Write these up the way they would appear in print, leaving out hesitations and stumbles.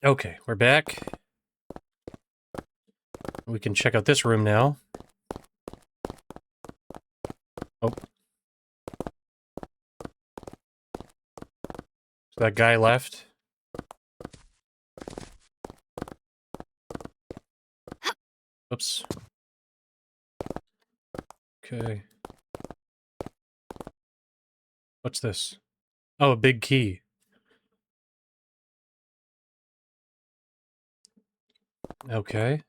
Okay, we're back. We can check out this room now. Oh. So that guy left. Oops. Okay. What's this? Oh, a big key. Okay.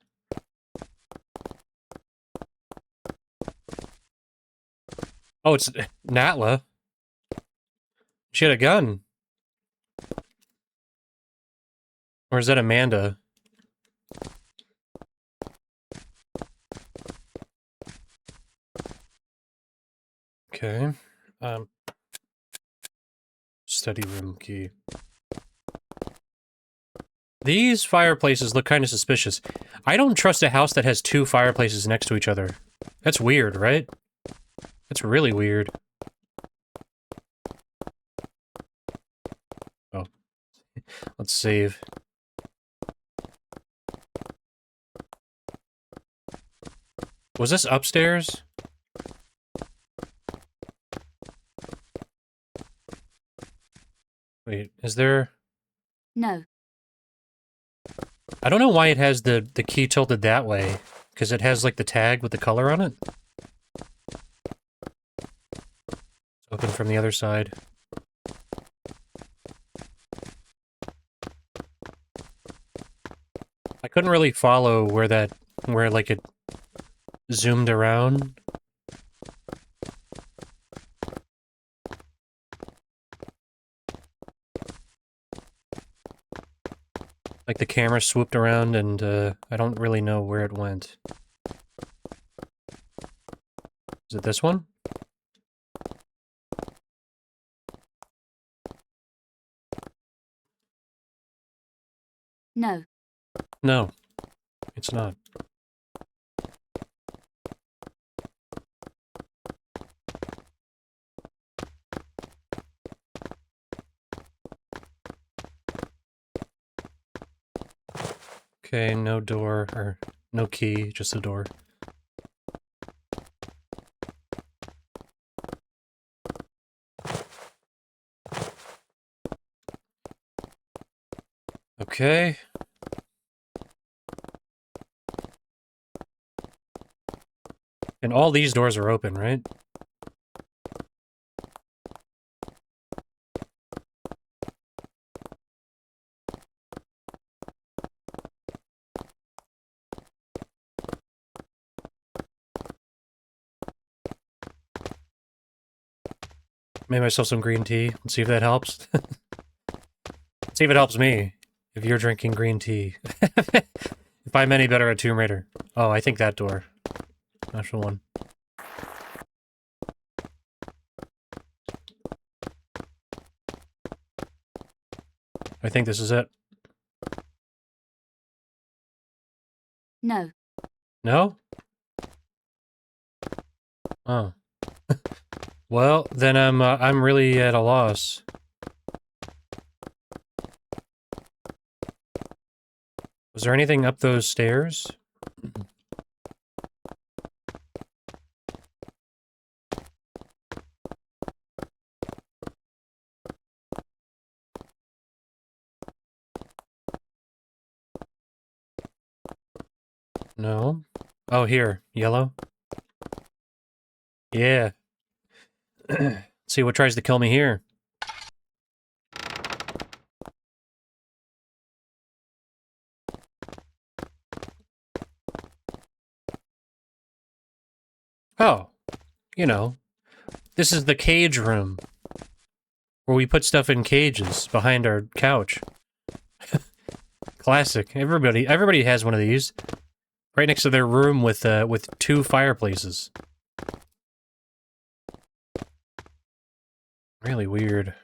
Oh, it's Natla. She had a gun. Or is that Amanda? Okay. Study room key. These fireplaces look kind of suspicious. I don't trust a house that has two fireplaces next to each other. That's weird, right? That's really weird. Oh. Let's save. Was this upstairs? Wait, is there... No. I don't know why it has the key tilted that way. Because it has, like, the tag with the color on it. It's open from the other side. I couldn't really follow where, like, it zoomed around. Like, the camera swooped around, and, I don't really know where it went. Is it this one? No. No. It's not. Okay, no door, or no key, just a door. Okay. And all these doors are open, right? Made myself some green tea. Let's see if that helps. Let's see if it helps me. If you're drinking green tea. If I'm any better at Tomb Raider. Oh, I think that door. That's the one. I think this is it. No. No? Oh. Well, then I'm really at a loss. Was there anything up those stairs? No. Oh, here. Yellow? Yeah. Let's see what tries to kill me here. Oh. You know. This is the cage room. Where we put stuff in cages behind our couch. Classic. Everybody has one of these. Right next to their room with two fireplaces. Really weird.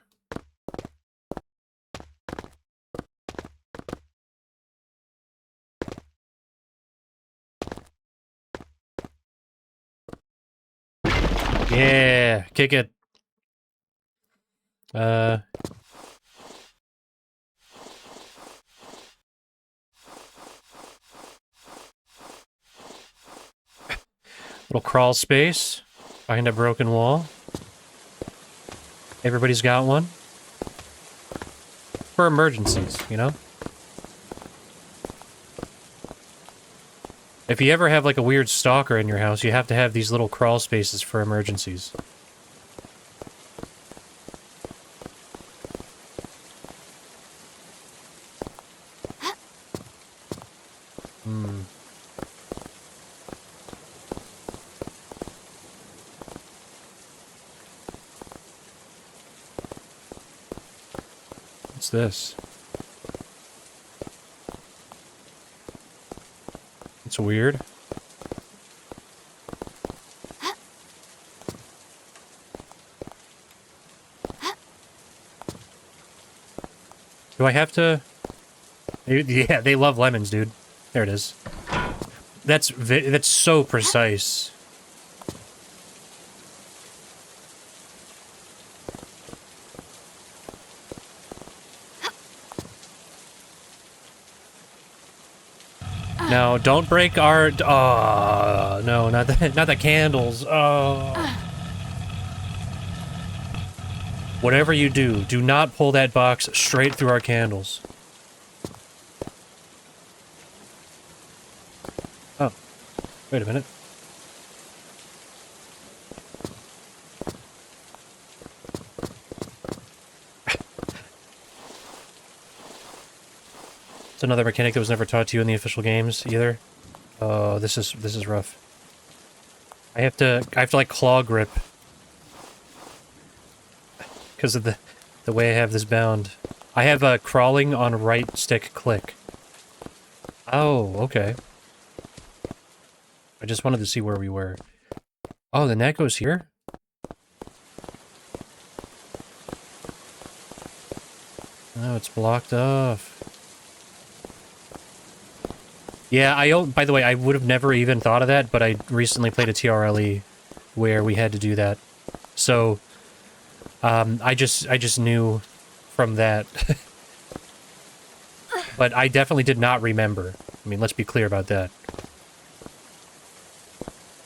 Yeah, kick it. Little crawl space behind a broken wall. Everybody's got one. For emergencies, you know? If you ever have like a weird stalker in your house, you have to have these little crawl spaces for emergencies. What's this? It's weird. Do I have to... Yeah, they love lemons, dude. There it is. That's so precise. No, don't break our... Oh, no, not the candles. Oh. Whatever you do, do not pull that box straight through our candles. Oh. Wait a minute. It's another mechanic that was never taught to you in the official games either. Oh, this is rough. I have to like claw grip because of the way I have this bound. I have crawling on right stick click. Oh, okay. I just wanted to see where we were. Oh, the net goes here? Oh, it's blocked off. Yeah, by the way, I would have never even thought of that, but I recently played a TRLE where we had to do that. So, I just knew from that. But I definitely did not remember. I mean, let's be clear about that.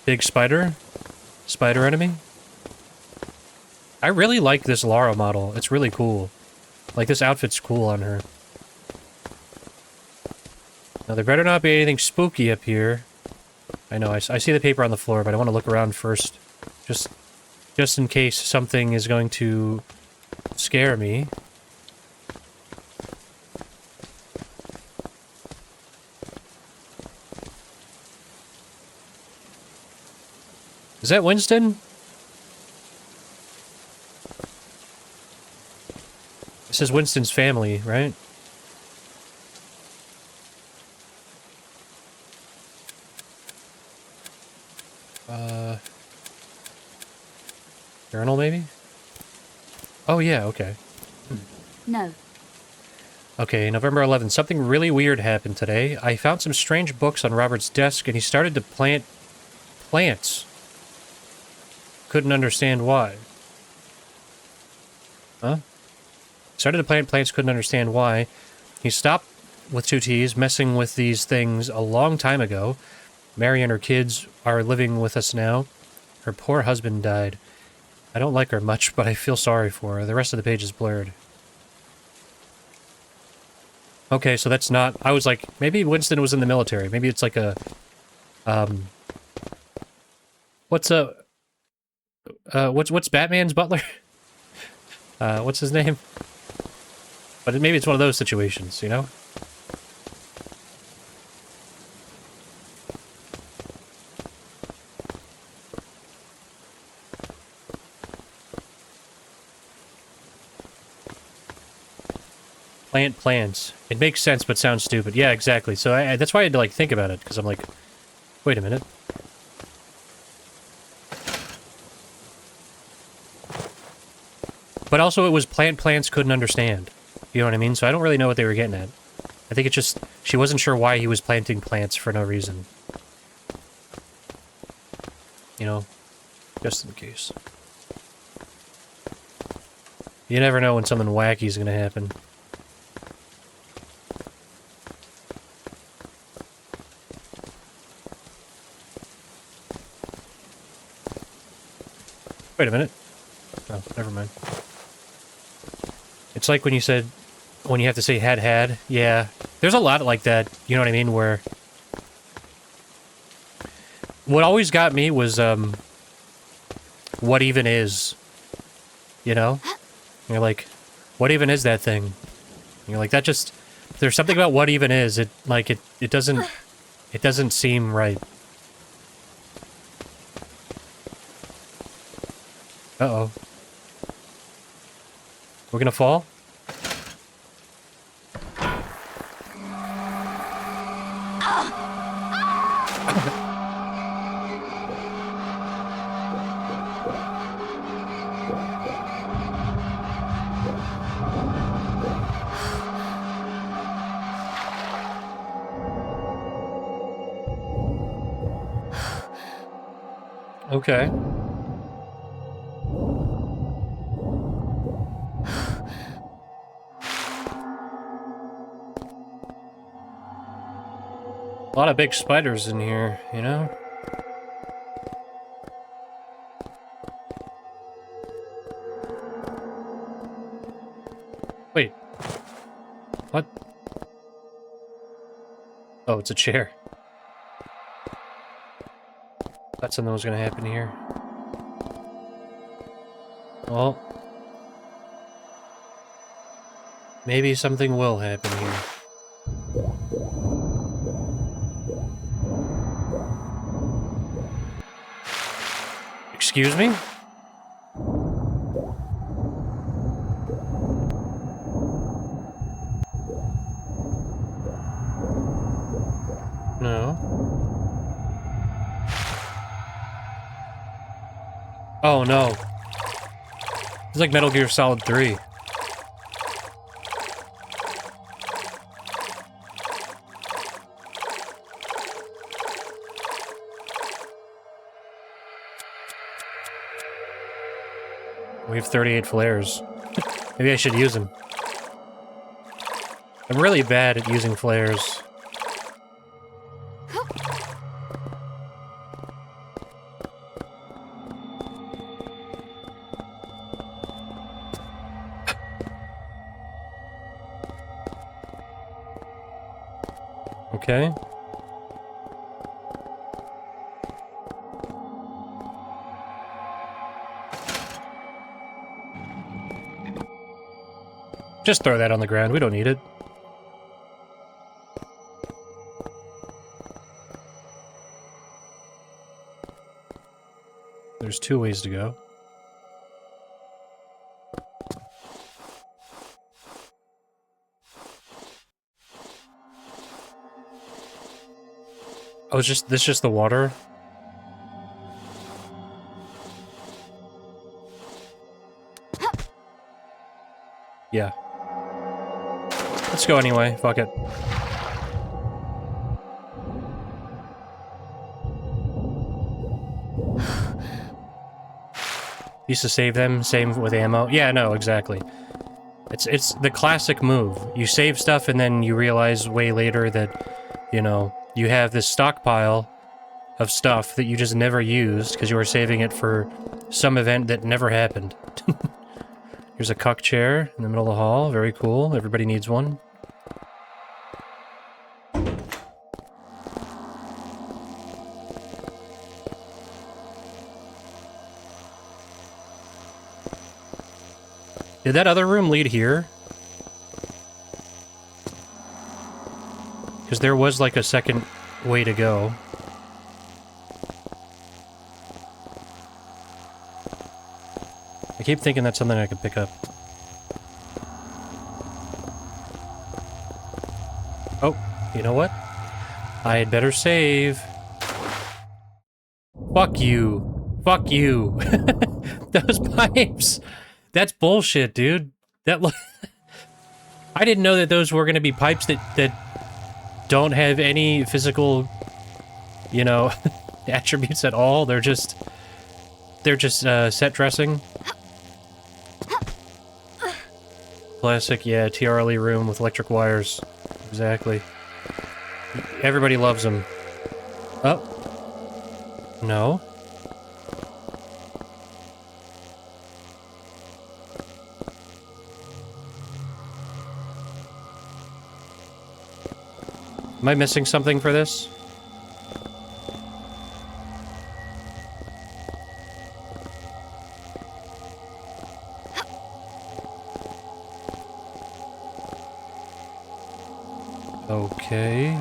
Big spider? Spider enemy? I really like this Lara model. It's really cool. Like, this outfit's cool on her. Now, there better not be anything spooky up here. I know, I see the paper on the floor, but I want to look around first. Just in case something is going to scare me. Is that Winston? This is Winston's family, right? Journal, maybe? Oh, yeah, okay. No. Okay, November 11th. Something really weird happened today. I found some strange books on Robert's desk, and he started to plant plants. Couldn't understand why. Huh? Started to plant plants, couldn't understand why. He stopped, with 2 T's, messing with these things a long time ago. Mary and her kids are living with us now. Her poor husband died. I don't like her much, but I feel sorry for her. The rest of the page is blurred. Okay, so that's not... I was like, maybe Winston was in the military. Maybe it's like a... What's Batman's butler? What's his name? But maybe it's one of those situations, you know? Plant plants. It makes sense, but sounds stupid. Yeah, exactly. So that's why I had to, like, think about it, because I'm like, wait a minute. But also, it was plants couldn't understand. You know what I mean? So I don't really know what they were getting at. I think it's just, she wasn't sure why he was planting plants for no reason. You know? Just in case. You never know when something wacky is gonna happen. Wait a minute. Oh, never mind. It's like when you said, when you have to say had. Yeah. There's a lot like that, you know what I mean, where... What always got me was, what even is? You know? You're like, what even is that thing? And you're like, that just... There's something about what even is, it doesn't seem right. Uh-oh. We're gonna fall? Okay. A lot of big spiders in here, you know? Wait. What? Oh, it's a chair. Thought something was gonna happen here. Well... Maybe something will happen here. Excuse me? No. Oh no. It's like Metal Gear Solid 3. We have 38 flares. Maybe I should use them. I'm really bad at using flares. Okay. Just throw that on the ground. We don't need it. There's 2 ways to go. Oh, this just the water? Yeah. Let's go anyway. Fuck it. Used to save them, same with ammo. Yeah, no, exactly. It's the classic move. You save stuff and then you realize way later that, you know, you have this stockpile of stuff that you just never used because you were saving it for some event that never happened. Here's a cuck chair in the middle of the hall. Very cool. Everybody needs one. Did that other room lead here? Because there was like a second way to go. I keep thinking that's something I could pick up. Oh, you know what? I had better save. Fuck you. Fuck you. Those pipes. That's bullshit, dude. That I didn't know that those were going to be pipes that don't have any physical, you know, attributes at all. They're just set dressing. Classic, yeah, TRLE room with electric wires. Exactly. Everybody loves them. Oh. No. Am I missing something for this? Okay.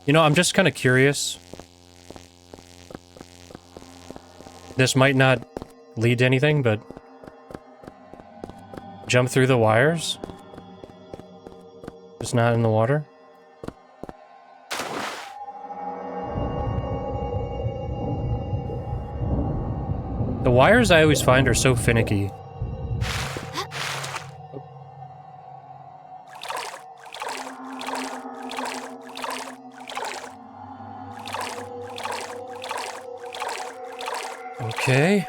You know, I'm just kind of curious. This might not lead to anything, but... Jump through the wires? Just not in the water? The wires I always find are so finicky. Okay.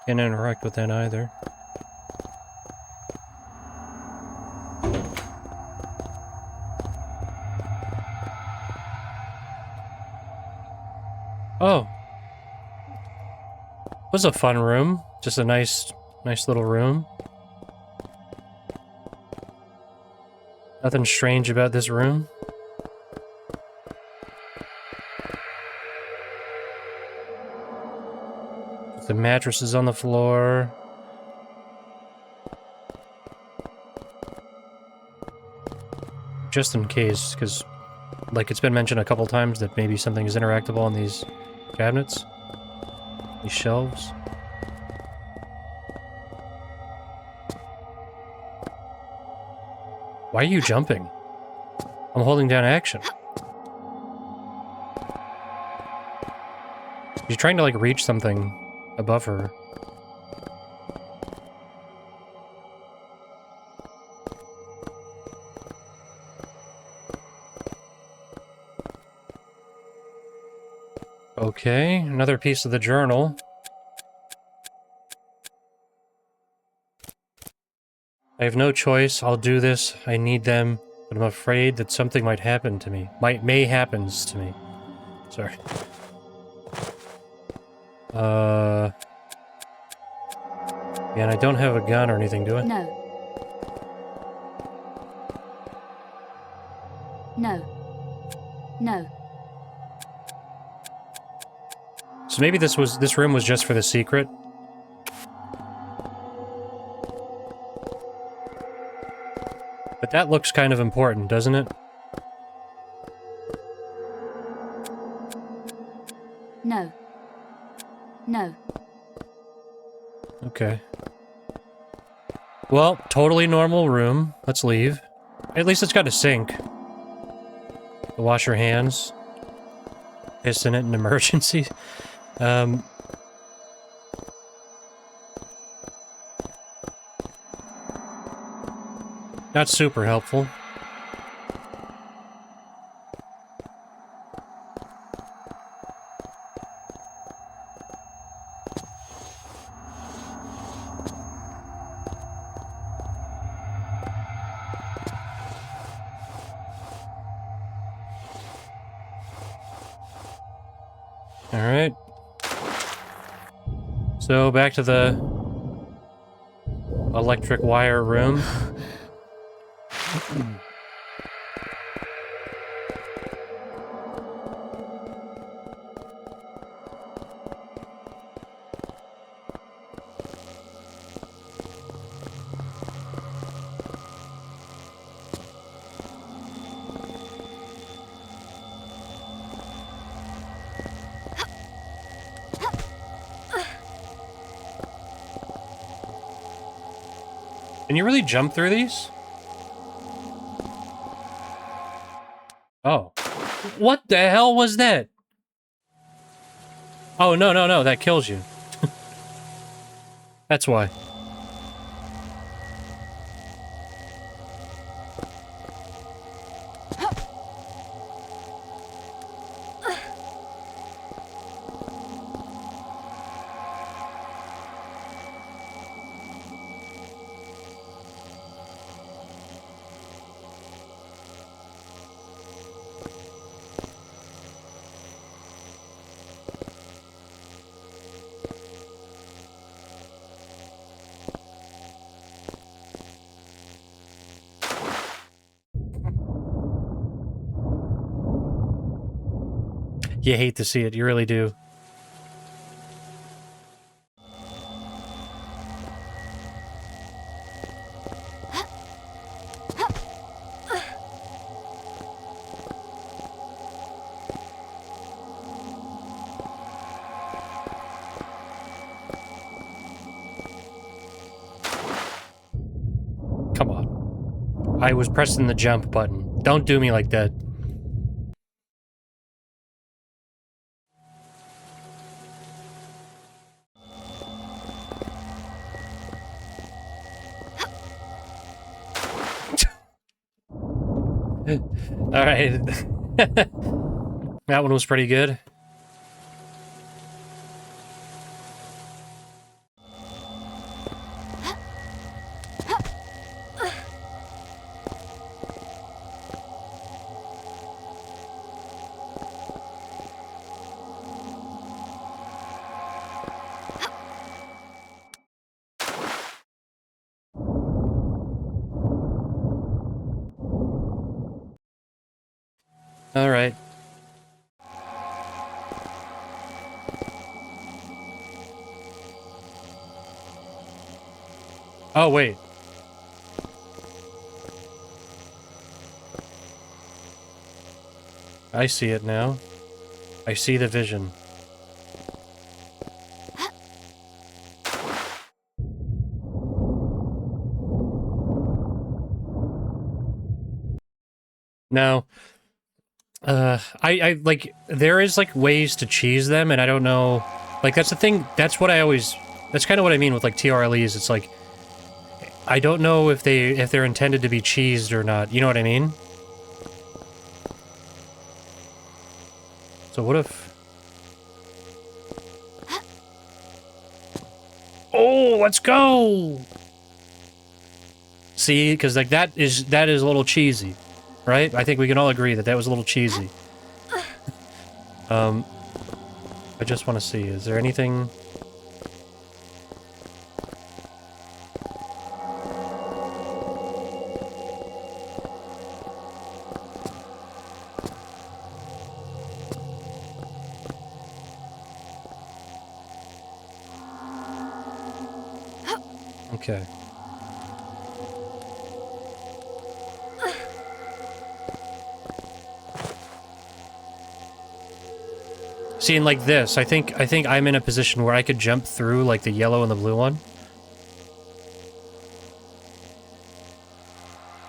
Can't interact with that either. Oh. This was a fun room. Just a nice little room. Nothing strange about this room. The mattress is on the floor. Just in case, because, like, it's been mentioned a couple times that maybe something is interactable on these cabinets. These shelves. Why are you jumping? I'm holding down action. You're trying to, like, reach something above her. Okay, another piece of the journal. I have no choice. I'll do this. I need them, but I'm afraid that something might happen to me. May happens to me. Sorry. Yeah, and I don't have a gun or anything, do I? No. No. No. So maybe this room was just for the secret? But that looks kind of important, doesn't it? No. No. Okay. Well, totally normal room. Let's leave. At least it's got a sink. To wash your hands. Piss in it in emergencies. Not super helpful. Alright. So, back to the electric wire room. Can you really jump through these? Oh. What the hell was that? Oh, no, no, no, that kills you. That's why. You hate to see it, you really do. Come on. I was pressing the jump button. Don't do me like that. Alright. That one was pretty good. Alright. Oh, wait. I see it now. I see the vision. No. I like, there is, like, ways to cheese them, and I don't know... Like, that's the thing, that's what I always... That's kind of what I mean with, like, TRLEs, it's like... I don't know if they're intended to be cheesed or not, you know what I mean? So what if... Oh, let's go! See, because, like, that is a little cheesy. Right? I think we can all agree that that was a little cheesy. I just want to see, is there anything... Okay. Seeing like this, I think I'm in a position where I could jump through like the yellow and the blue one.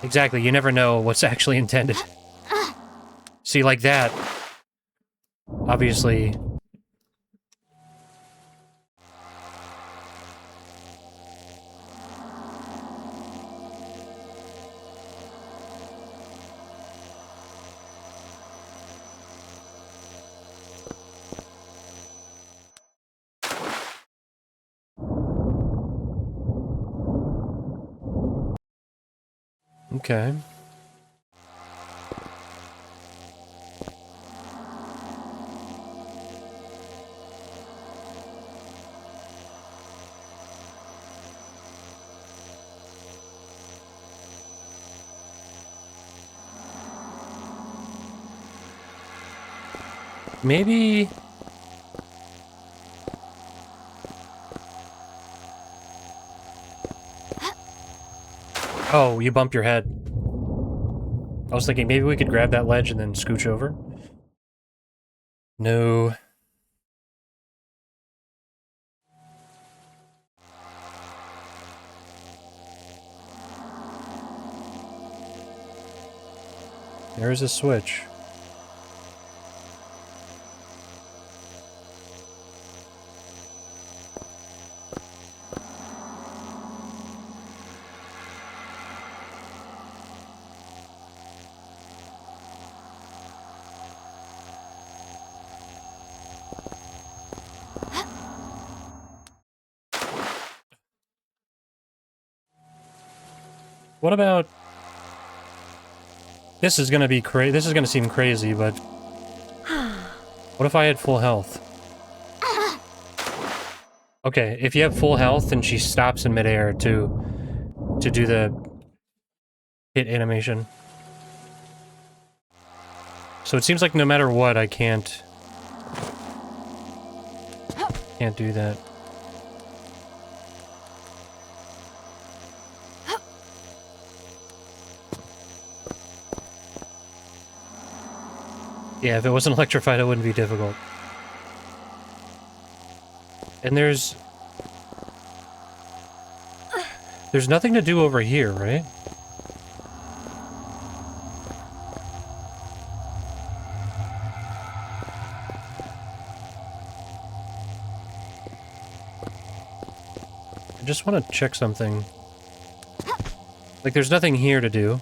Exactly, you never know what's actually intended. See, like that. Obviously. Okay. Maybe... Oh, you bump your head. I was thinking maybe we could grab that ledge and then scooch over. No. There's a switch. What about... This is gonna be this is gonna seem crazy, but... What if I had full health? Okay, if you have full health and she stops in midair to do the hit animation. So it seems like no matter what, I can't do that. Yeah, if it wasn't electrified, it wouldn't be difficult. And there's nothing to do over here, right? I just want to check something. Like, there's nothing here to do,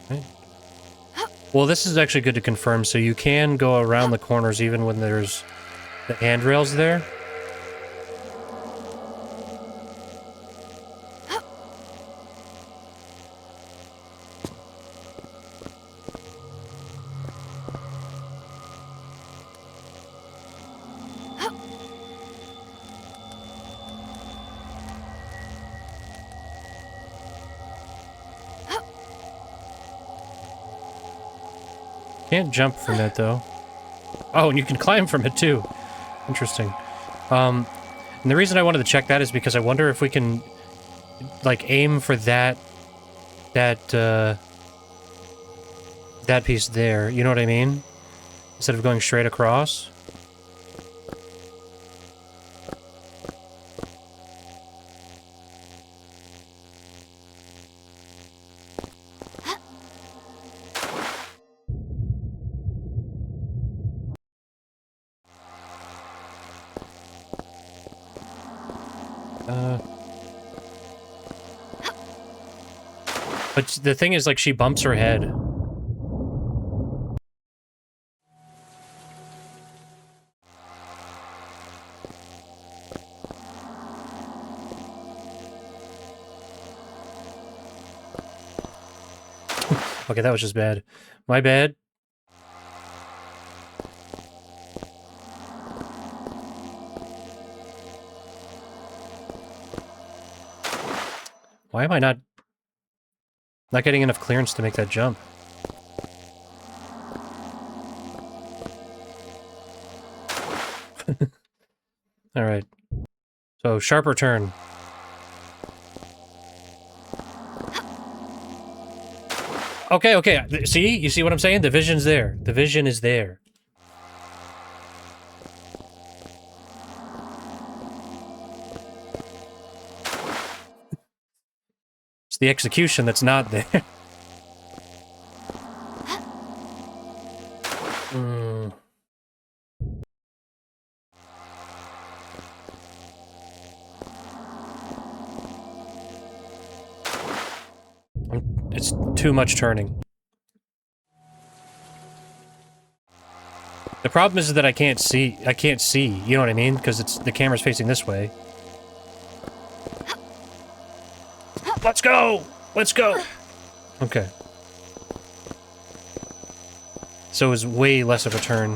right? Well, this is actually good to confirm, so you can go around the corners even when there's the handrails there. Can't jump from it, though. Oh, and you can climb from it, too. Interesting. And the reason I wanted to check that is because I wonder if we can, like, aim for that piece there. You know what I mean? Instead of going straight across. But the thing is, like, she bumps her head. Okay, that was just bad. My bad. Why am I not getting enough clearance to make that jump? Alright. So, sharper turn. Okay, okay. See? You see what I'm saying? The vision's there. The vision is there. It's the execution that's not there. It's too much turning. The problem is that I can't see. You know what I mean? Because the camera's facing this way. Let's go! Let's go! Okay. So it was way less of a turn.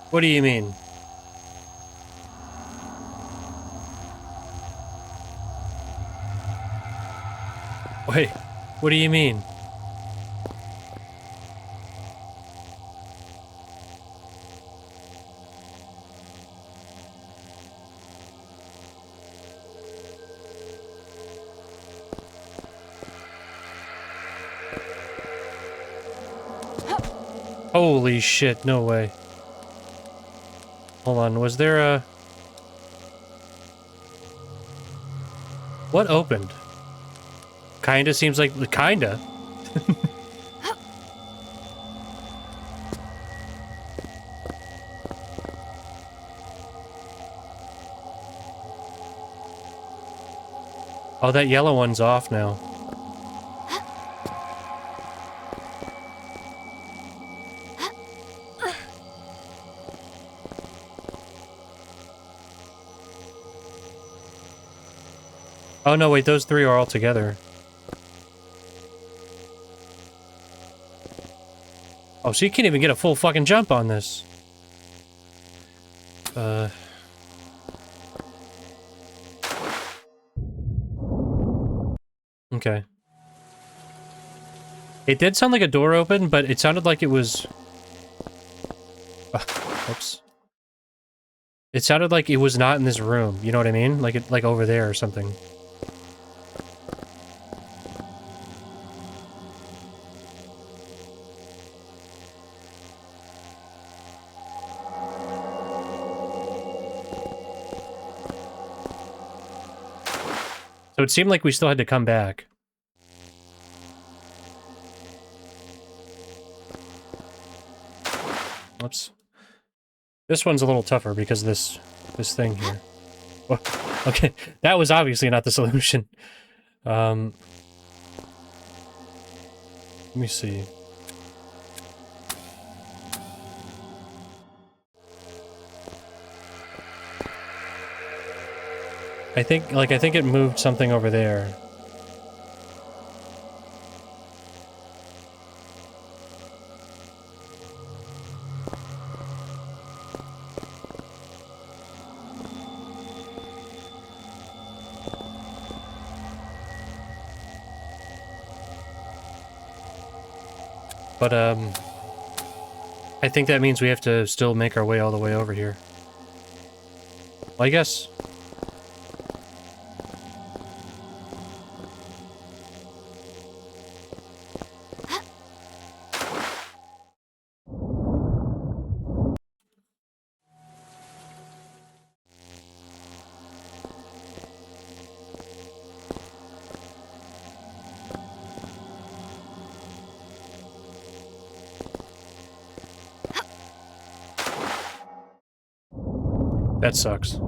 What do you mean? Wait, what do you mean? Holy shit, no way. Hold on, was there a... What opened? Kinda seems like... Kinda? Oh, that yellow one's off now. Oh no, wait, those three are all together. Oh, so you can't even get a full fucking jump on this. Okay. It did sound like a door open, but it sounded like it was... Oops. It sounded like it was not in this room, you know what I mean? Like over there or something. So it seemed like we still had to come back. Oops. This one's a little tougher because of this thing here. Well, okay, that was obviously not the solution. Let me see. I think it moved something over there. But, I think that means we have to still make our way all the way over here. Well, I guess... That sucks.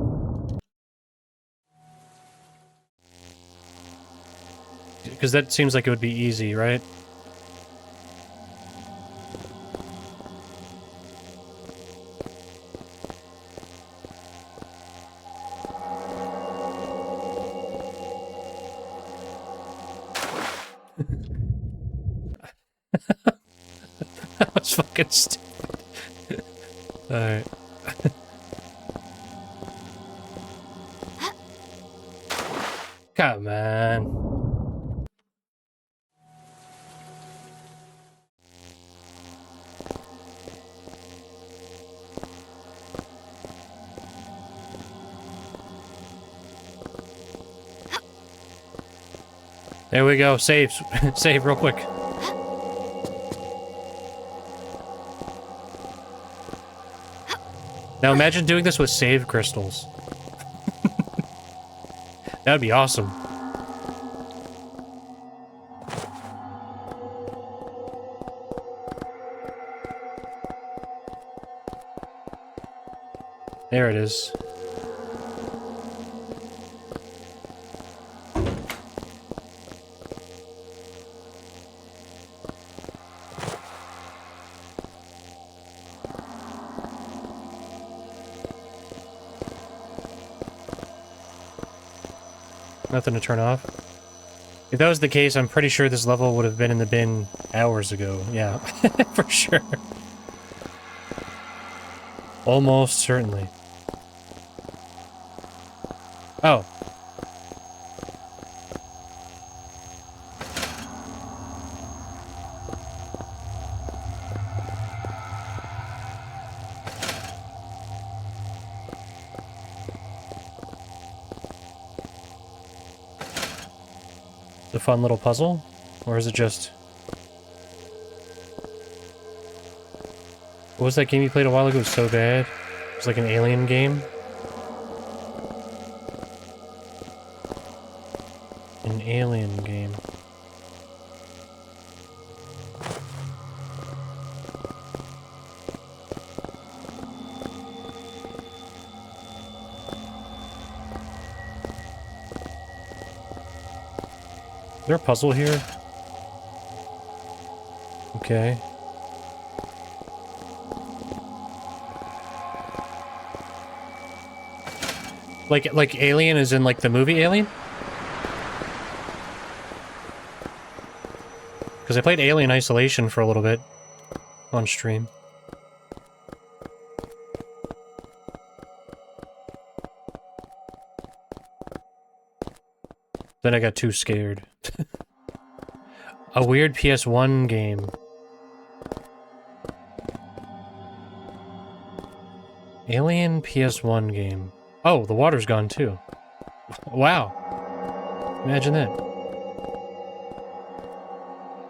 Because that seems like it would be easy, right? That was fucking stupid. Alright. Come on. There we go. Save. Save real quick. Now imagine doing this with save crystals. That'd be awesome. There it is. Nothing to turn off. If that was the case, I'm pretty sure this level would have been in the bin hours ago. Yeah, for sure. Almost certainly. Oh. The fun little puzzle? Or is it just... What was that game you played a while ago? It was so bad. It was like an alien game. An Alien game. Is there a puzzle here? Okay. Like Alien is in like the movie Alien? Because I played Alien Isolation for a little bit on stream. Then I got too scared. A weird PS1 game. Alien PS1 game. Oh, the water's gone too. Wow. Imagine that.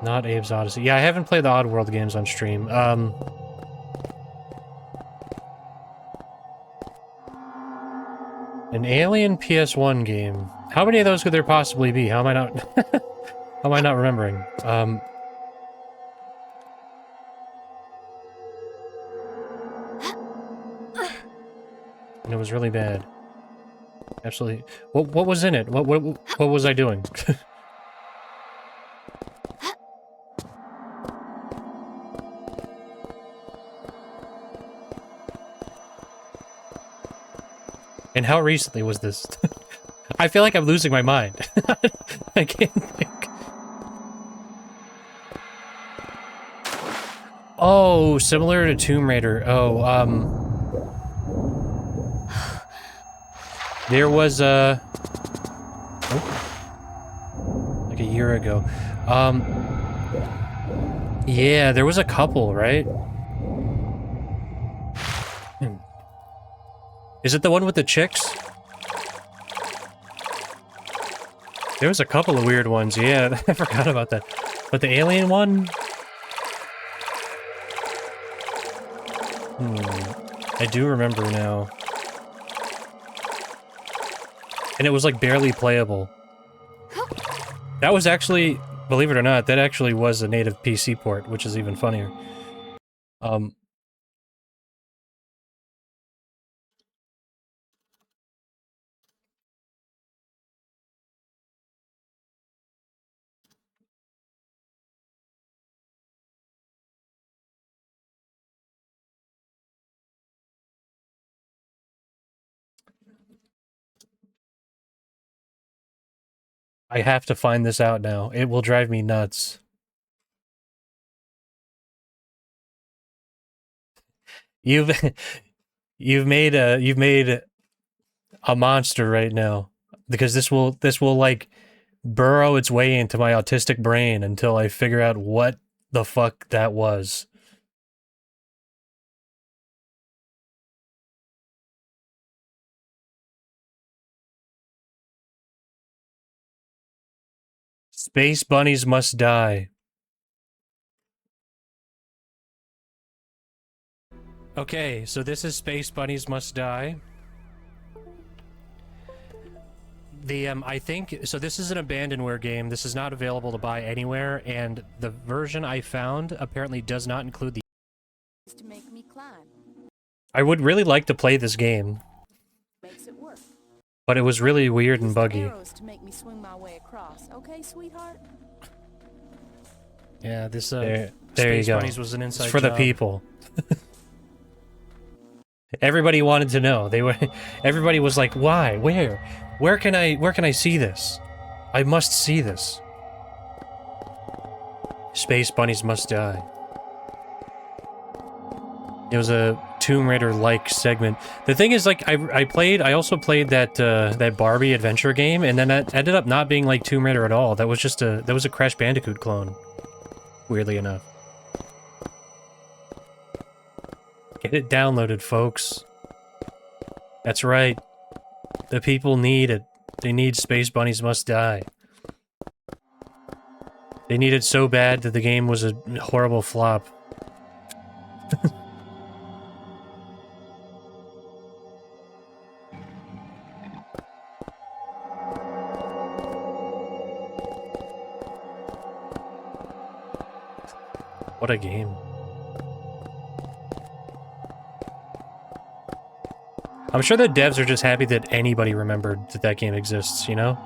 Not Abe's Odyssey. Yeah, I haven't played the Oddworld games on stream. An Alien PS1 game. How many of those could there possibly be? How am I not... How am I not remembering? And it was really bad. Absolutely. What was in it? What was I doing? And how recently was this? I feel like I'm losing my mind. I can't think. Oh, similar to Tomb Raider. Oh, there was a... Oh. Like a year ago. Yeah, there was a couple, right? Is it the one with the chicks? There was a couple of weird ones, yeah, I forgot about that. But the alien one? I do remember now. And it was like barely playable. That was actually, believe it or not, that actually was a native PC port, which is even funnier. I have to find this out now. It will drive me nuts. You've made a monster right now, because this will like burrow its way into my autistic brain until I figure out what the fuck that was. Space bunnies must die. Okay, so this is Space Bunnies Must Die. I think, so this is an abandonware game. This is not available to buy anywhere, and the version I found apparently does not include the... To make me climb. I would really like to play this game. Makes it work. But it was really weird and buggy. Arrows to make me swing my way across. Okay, sweetheart? Yeah, this, there Space you go. Bunnies was an inside It's for the job. people. Everybody wanted to know. Everybody was like, why? Where can I see this? I must see this. Space Bunnies Must Die. It was a Tomb Raider-like segment. The thing is, like, I also played that that Barbie adventure game, and then that ended up not being like Tomb Raider at all. That was just that was a Crash Bandicoot clone. Weirdly enough. Get it downloaded, folks. That's right. The people need it. They need Space Bunnies Must Die. They need it so bad that the game was a horrible flop. What a game. I'm sure the devs are just happy that anybody remembered that that game exists, you know?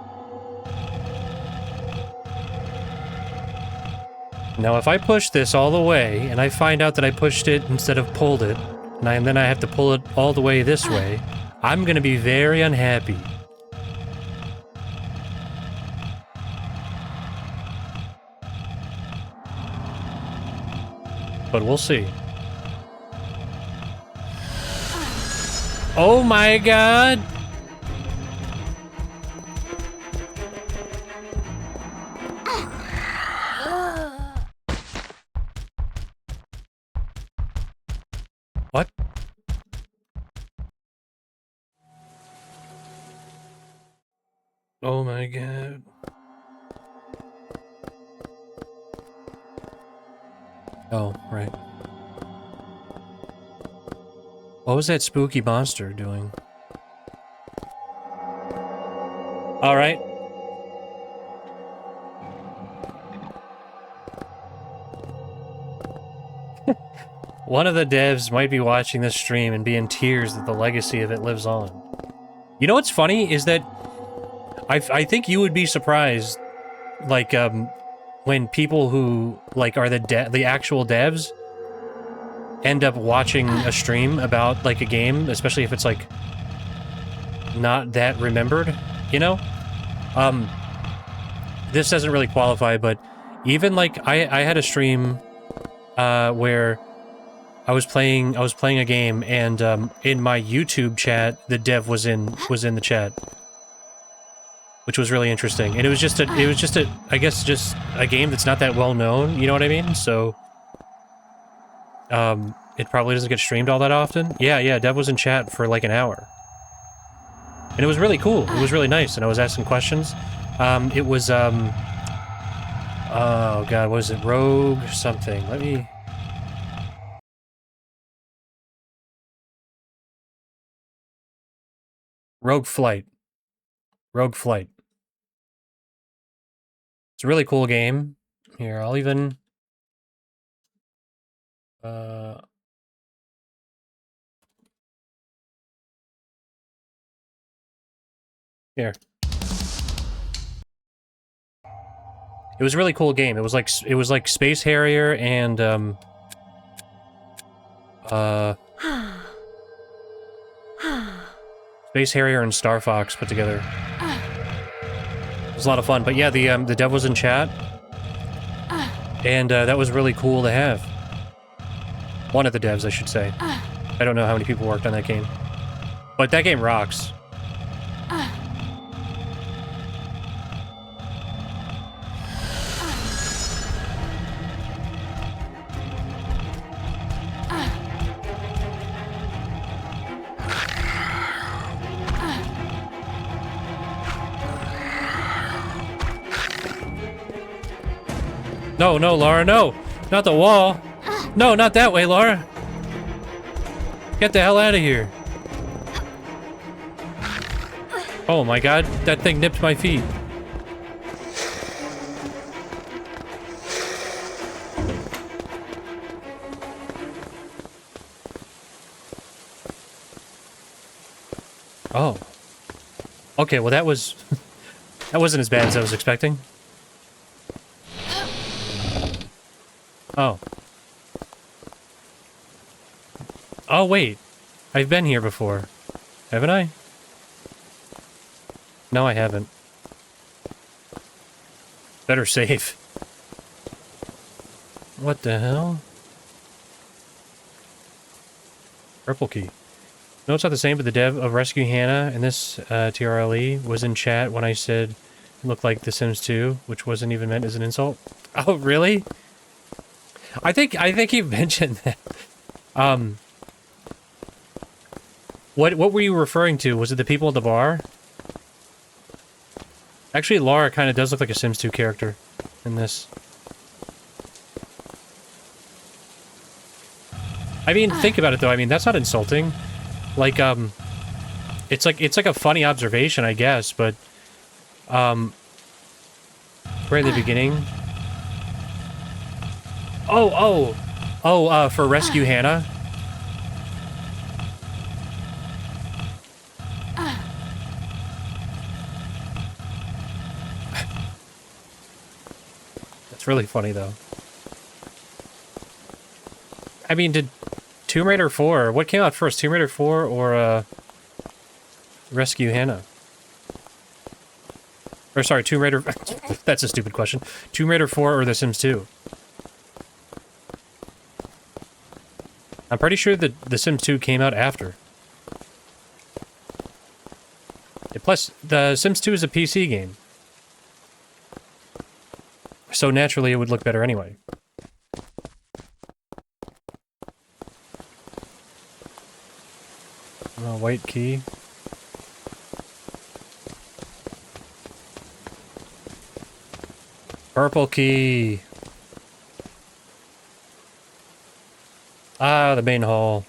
Now, if I push this all the way, and I find out that I pushed it instead of pulled it, and then I have to pull it all the way this way, I'm gonna be very unhappy. But we'll see. Oh my god! What? Oh my god. Oh, right. What was that spooky monster doing? Alright. One of the devs might be watching this stream and be in tears that the legacy of it lives on. You know what's funny is that I think you would be surprised, like, when people who, like, are the actual devs end up watching a stream about, like, a game, especially if it's, like, not that remembered, you know? This doesn't really qualify, but even, like, I had a stream, where I was playing a game, and, in my YouTube chat, the dev was in the chat. Which was really interesting. And it was just a, I guess, just a game that's not that well known, you know what I mean? So, it probably doesn't get streamed all that often. Yeah, Dev was in chat for like an hour. And it was really cool. It was really nice, and I was asking questions. It was, oh god, what was it? Rogue something. Let me... Rogue Flight. Rogue Flight. It's a really cool game. Here, I'll even... Here. It was a really cool game. It was like Space Harrier and, Space Harrier and Star Fox put together. It was a lot of fun, but yeah, the dev was in chat, and that was really cool to have. One of the devs, I should say. I don't know how many people worked on that game, but that game rocks. No, no, Laura, no! Not the wall! No, not that way, Laura! Get the hell out of here! Oh my god, that thing nipped my feet. Oh. Okay, well that was... that wasn't as bad as I was expecting. Oh. Oh, wait. I've been here before. Haven't I? No, I haven't. Better save. What the hell? Purple key. No, it's not the same, but the dev of Rescue Hannah and this TRLE was in chat when I said it looked like The Sims 2, which wasn't even meant as an insult. Oh, really? I think he mentioned that. What were you referring to? Was it the people at the bar? Actually, Laura kind of does look like a Sims 2 character in this. I mean, think about it though. I mean, that's not insulting. Like, it's like a funny observation, I guess, but right at the beginning. For Rescue Hannah. That's really funny, though. I mean, did Tomb Raider 4... What came out first, Tomb Raider 4 or, Rescue Hannah? Or, sorry, Tomb Raider... That's a stupid question. Tomb Raider 4 or The Sims 2? I'm pretty sure that The Sims 2 came out after. Plus, The Sims 2 is a PC game. So naturally, it would look better anyway. White key. Purple key. Ah, the main hall.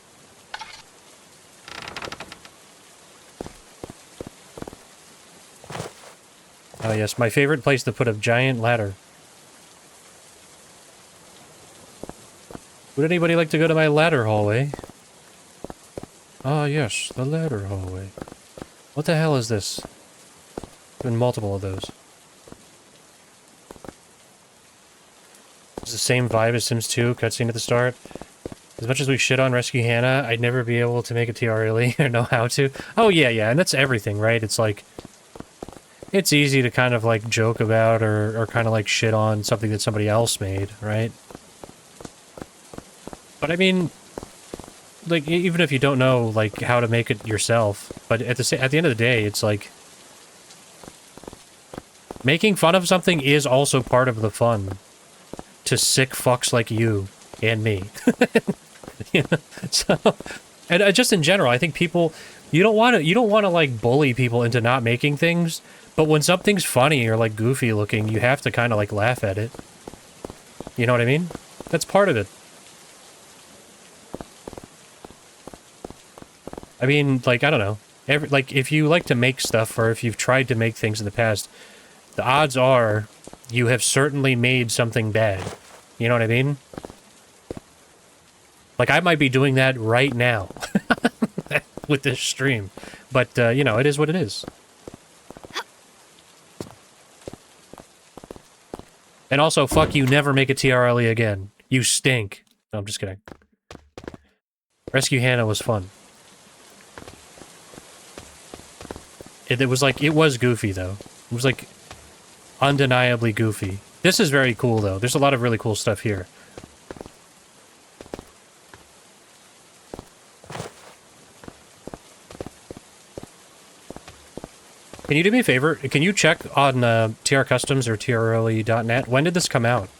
Oh yes, my favorite place to put a giant ladder. Would anybody like to go to my ladder hallway? Ah yes, the ladder hallway. What the hell is this? Been multiple of those. It's the same vibe as Sims 2, cutscene at the start. As much as we shit on Rescue Hannah, I'd never be able to make a TRLE or know how to. Oh yeah, and that's everything, right? It's like... It's easy to kind of like joke about or kind of like shit on something that somebody else made, right? But I mean, like, even if you don't know, like, how to make it yourself, but at the end of the day, it's like... Making fun of something is also part of the fun. To sick fucks like you and me. You know? So, and just in general, I think people... You don't want to, like, bully people into not making things, but when something's funny or, like, goofy looking, you have to kind of, like, laugh at it. You know what I mean? That's part of it. I mean, like, I don't know. Like, if you like to make stuff, or if you've tried to make things in the past, the odds are you have certainly made something bad. You know what I mean? Like, I might be doing that right now. With this stream. But, you know, it is what it is. And also, fuck you, never make a TRLE again. You stink. No, I'm just kidding. Rescue Hannah was fun. It was like, it was goofy, though. It was like, undeniably goofy. This is very cool, though. There's a lot of really cool stuff here. Can you do me a favor? Can you check on TR Customs or TRLE.net? When did this come out?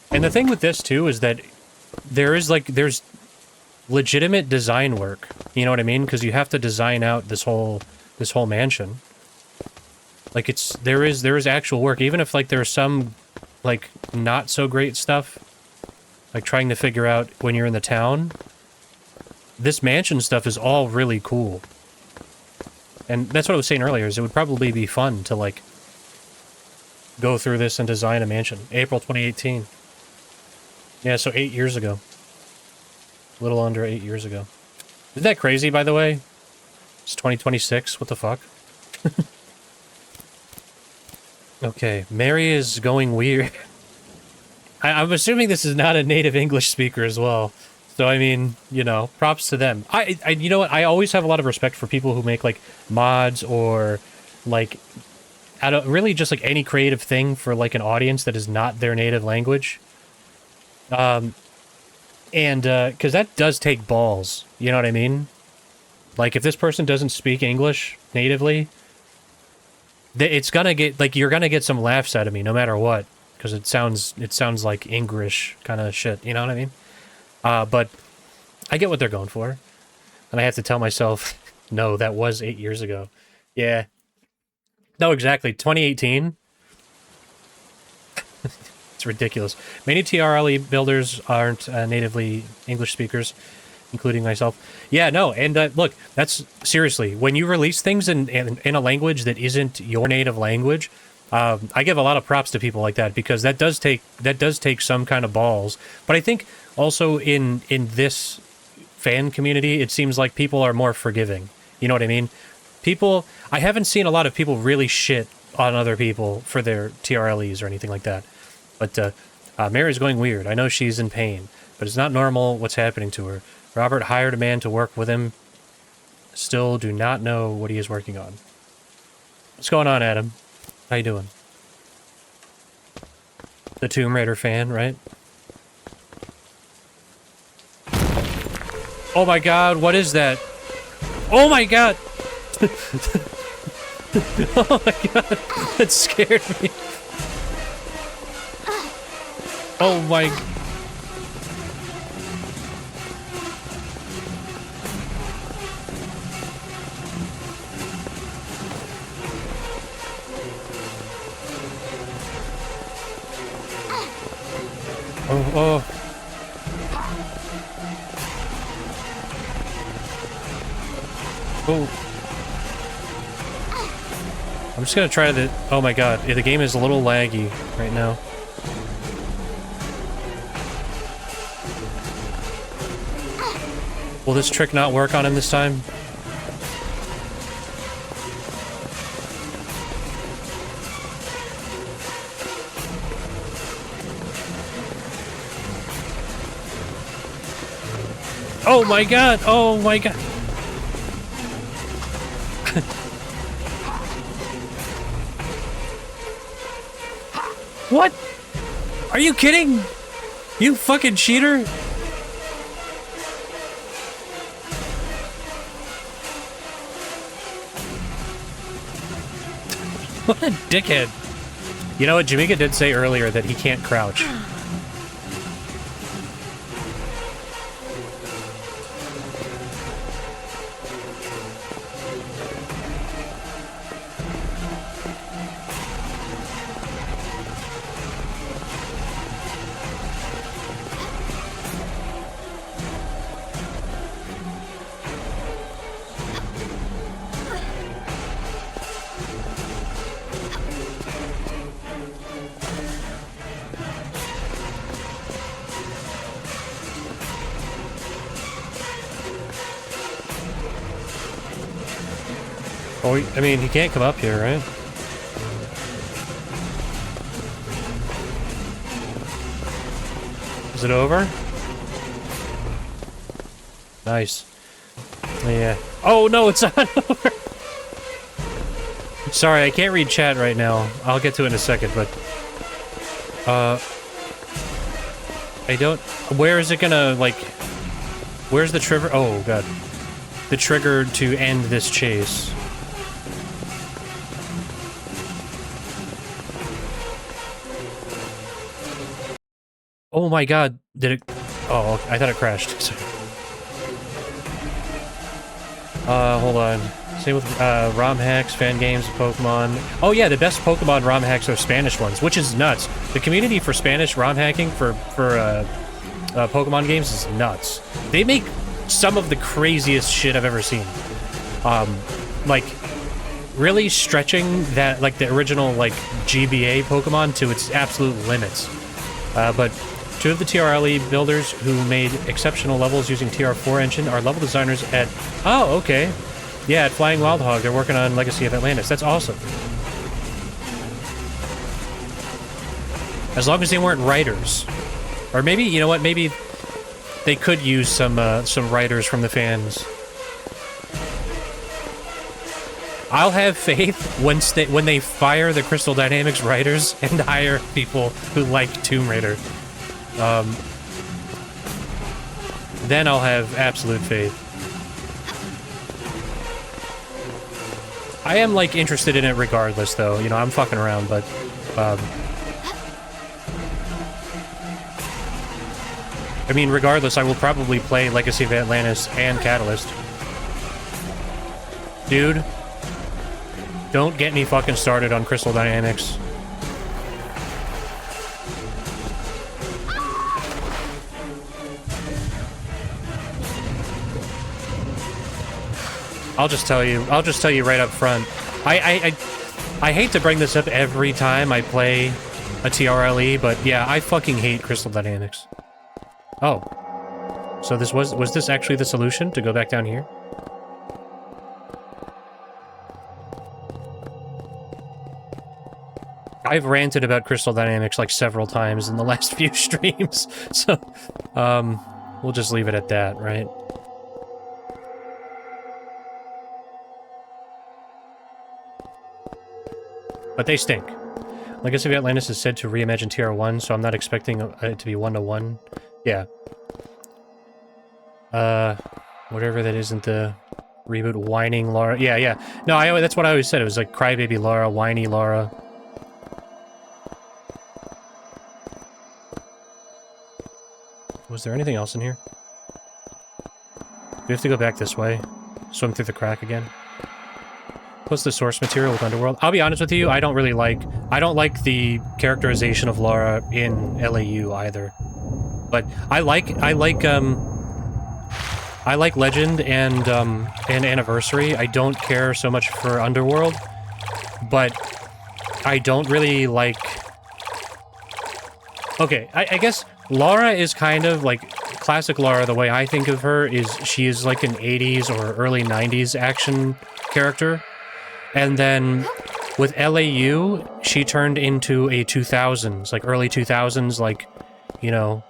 And the thing with this, too, is that there's legitimate design work. You know what I mean? Because you have to design out this whole mansion. Like, there is actual work. Even if, like, there's some, like, not so great stuff. Like, trying to figure out when you're in the town. This mansion stuff is all really cool. And that's what I was saying earlier, is it would probably be fun to, like, go through this and design a mansion. April 2018. Yeah, so 8 years ago. A little under 8 years ago. Isn't that crazy, by the way? It's 2026, what the fuck? Okay, Mary is going weird. I'm assuming this is not a native English speaker as well. So, I mean, you know, props to them. You know what? I always have a lot of respect for people who make, like, mods or, like, really just, like, any creative thing for, like, an audience that is not their native language. Because that does take balls. You know what I mean? Like, if this person doesn't speak English natively, it's gonna get, like, you're gonna get some laughs out of me no matter what. Because it sounds like English kind of shit, you know what I mean? But I get what they're going for. And I have to tell myself, no, that was 8 years ago. Yeah. No, exactly. 2018. It's ridiculous. Many TRLE builders aren't natively English speakers. including myself. Yeah, no, and look, that's seriously, when you release things in a language that isn't your native language, I give a lot of props to people like that, because that does take some kind of balls. But I think also in this fan community, it seems like people are more forgiving. You know what I mean? I haven't seen a lot of people really shit on other people for their TRLEs or anything like that. But Mary's going weird. I know she's in pain, but it's not normal what's happening to her. Robert hired a man to work with him. Still do not know what he is working on. What's going on, Adam? How you doing? The Tomb Raider fan, right? Oh my god, what is that? Oh my god! Oh my god, that scared me. Oh my... Oh. Oh. I'm just gonna try the... Oh my god, the game is a little laggy right now. Will this trick not work on him this time? Oh my god! Oh my god! What? Are you kidding? You fucking cheater! What a dickhead. You know what, Jamaica did say earlier that he can't crouch. Oh, I mean, he can't come up here, right? Is it over? Nice. Yeah. Oh, no, it's not over! Sorry, I can't read chat right now. I'll get to it in a second, but... I don't... Where is it gonna, like... Where's the trigger? Oh, God. The trigger to end this chase. Oh my god, did it... Oh, I thought it crashed. Hold on. Same with ROM hacks, fan games, Pokemon. Oh yeah, the best Pokemon ROM hacks are Spanish ones, which is nuts. The community for Spanish ROM hacking for Pokemon games is nuts. They make some of the craziest shit I've ever seen. Like, really stretching that, like, the original, like, GBA Pokemon to its absolute limits. But two of the TRLE builders who made exceptional levels using TR4 engine are level designers at... Oh, okay. Yeah, at Flying Wild Hog, they're working on Legacy of Atlantis. That's awesome. As long as they weren't writers. Or maybe, you know what, maybe they could use some writers from the fans. I'll have faith when they fire the Crystal Dynamics writers and hire people who like Tomb Raider. Then I'll have absolute faith. I am, like, interested in it regardless, though. You know, I'm fucking around, but... I mean, regardless, I will probably play Legacy of Atlantis and Catalyst. Dude, don't get me fucking started on Crystal Dynamics. I'll just tell you right up front. I hate to bring this up every time I play a TRLE, but yeah, I fucking hate crystal dynamics. Oh. So this was this actually the solution, to go back down here? I've ranted about crystal dynamics like several times in the last few streams, so we'll just leave it at that, right? But they stink. Legacy of Atlantis is said to reimagine TR1, so I'm not expecting it to be 1-to-1. Yeah. Whatever that isn't the reboot, whining Laura. Yeah, yeah. No, that's what I always said. It was like crybaby Laura, whiny Laura. Was there anything else in here? We have to go back this way. Swim through the crack again. What's the source material with Underworld? I'll be honest with you, I don't like the characterization of Laura in LAU either. But I like Legend and Anniversary. I don't care so much for Underworld, but I don't really like... Okay, I guess Laura is kind of like classic Laura. The way I think of her is she is like an 80s or early 90s action character. And then with LAU, she turned into a 2000s, like early 2000s, like, you know,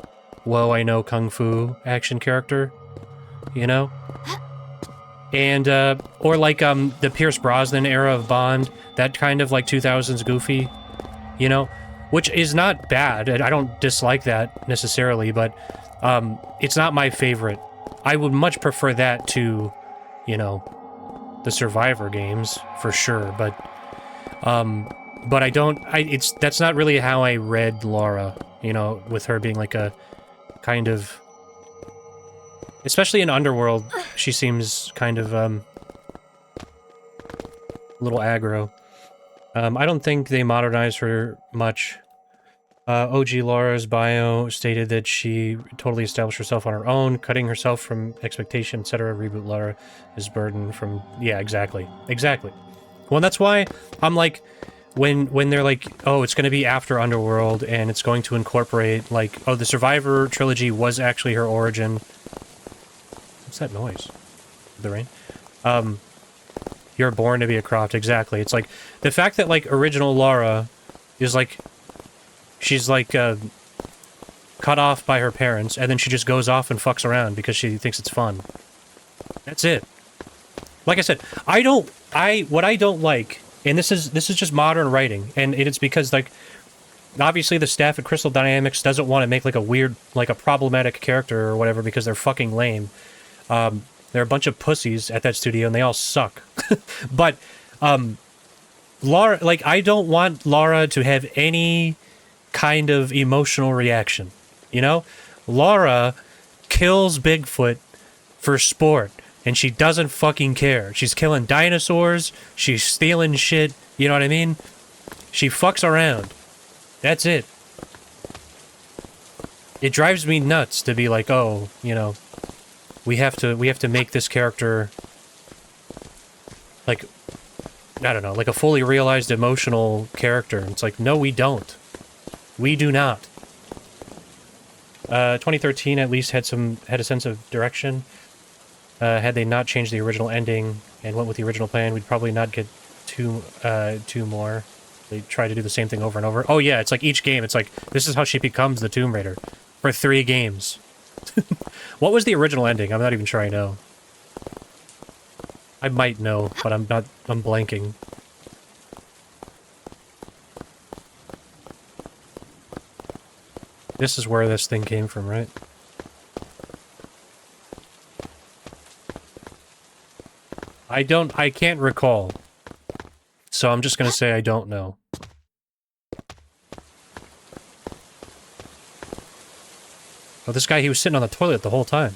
whoa, I know Kung Fu action character, you know? And, or like, the Pierce Brosnan era of Bond, that kind of like 2000s goofy, you know? Which is not bad, I don't dislike that necessarily, but, it's not my favorite. I would much prefer that to, you know, the Survivor games, for sure, but that's not really how I read Laura, you know, with her being like a kind of, especially in Underworld, she seems kind of, a little aggro. I don't think they modernized her much. OG Laura's bio stated that she totally established herself on her own, cutting herself from expectation, etc. Reboot Laura is burdened from... Yeah, exactly. Exactly. Well, that's why I'm like, when they're like, oh, it's going to be after Underworld, and it's going to incorporate, like, oh, the Survivor trilogy was actually her origin. What's that noise? The rain? You're born to be a Croft, exactly. It's like, the fact that, like, original Laura is, like... She's, like, cut off by her parents, and then she just goes off and fucks around because she thinks it's fun. That's it. Like I said, what I don't like, and this is just modern writing, and it's because, like, obviously the staff at Crystal Dynamics doesn't want to make, like, a weird, like, a problematic character or whatever because they're fucking lame. They're a bunch of pussies at that studio, and they all suck. But, Laura, like, I don't want Laura to have any kind of emotional reaction, you know? Laura kills Bigfoot for sport, and she doesn't fucking care. She's killing dinosaurs, she's stealing shit, you know what I mean? She fucks around. That's it. It drives me nuts to be like, oh, you know, we have to make this character like, I don't know, like a fully realized emotional character. It's like, no, we don't. We do not. 2013 at least had a sense of direction. Had they not changed the original ending and went with the original plan, we'd probably not get two more. They try to do the same thing over and over. Oh yeah, it's like each game, it's like, this is how she becomes the Tomb Raider. For 3 games. What was the original ending? I'm not even sure I know. I might know, but I'm blanking. This is where this thing came from, right? I can't recall. So I'm just gonna say I don't know. Oh, this guy, he was sitting on the toilet the whole time.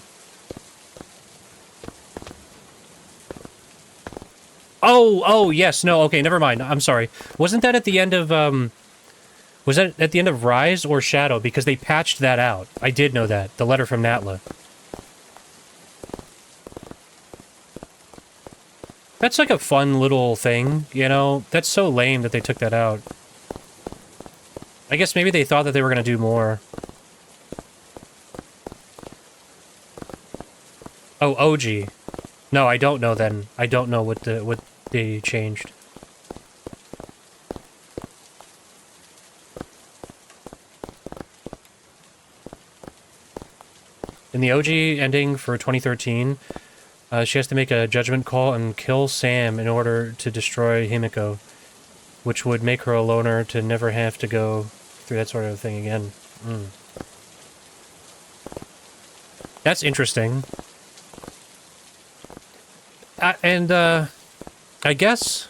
Oh, yes, no, okay, never mind. I'm sorry. Wasn't that at the end of, was that at the end of Rise or Shadow? Because they patched that out. I did know that. The letter from Natla. That's like a fun little thing, you know? That's so lame that they took that out. I guess maybe they thought that they were going to do more. Oh, OG. No, I don't know then. I don't know what they changed. In the OG ending for 2013, she has to make a judgment call and kill Sam in order to destroy Himiko, which would make her a loner to never have to go through that sort of thing again. That's interesting. I guess,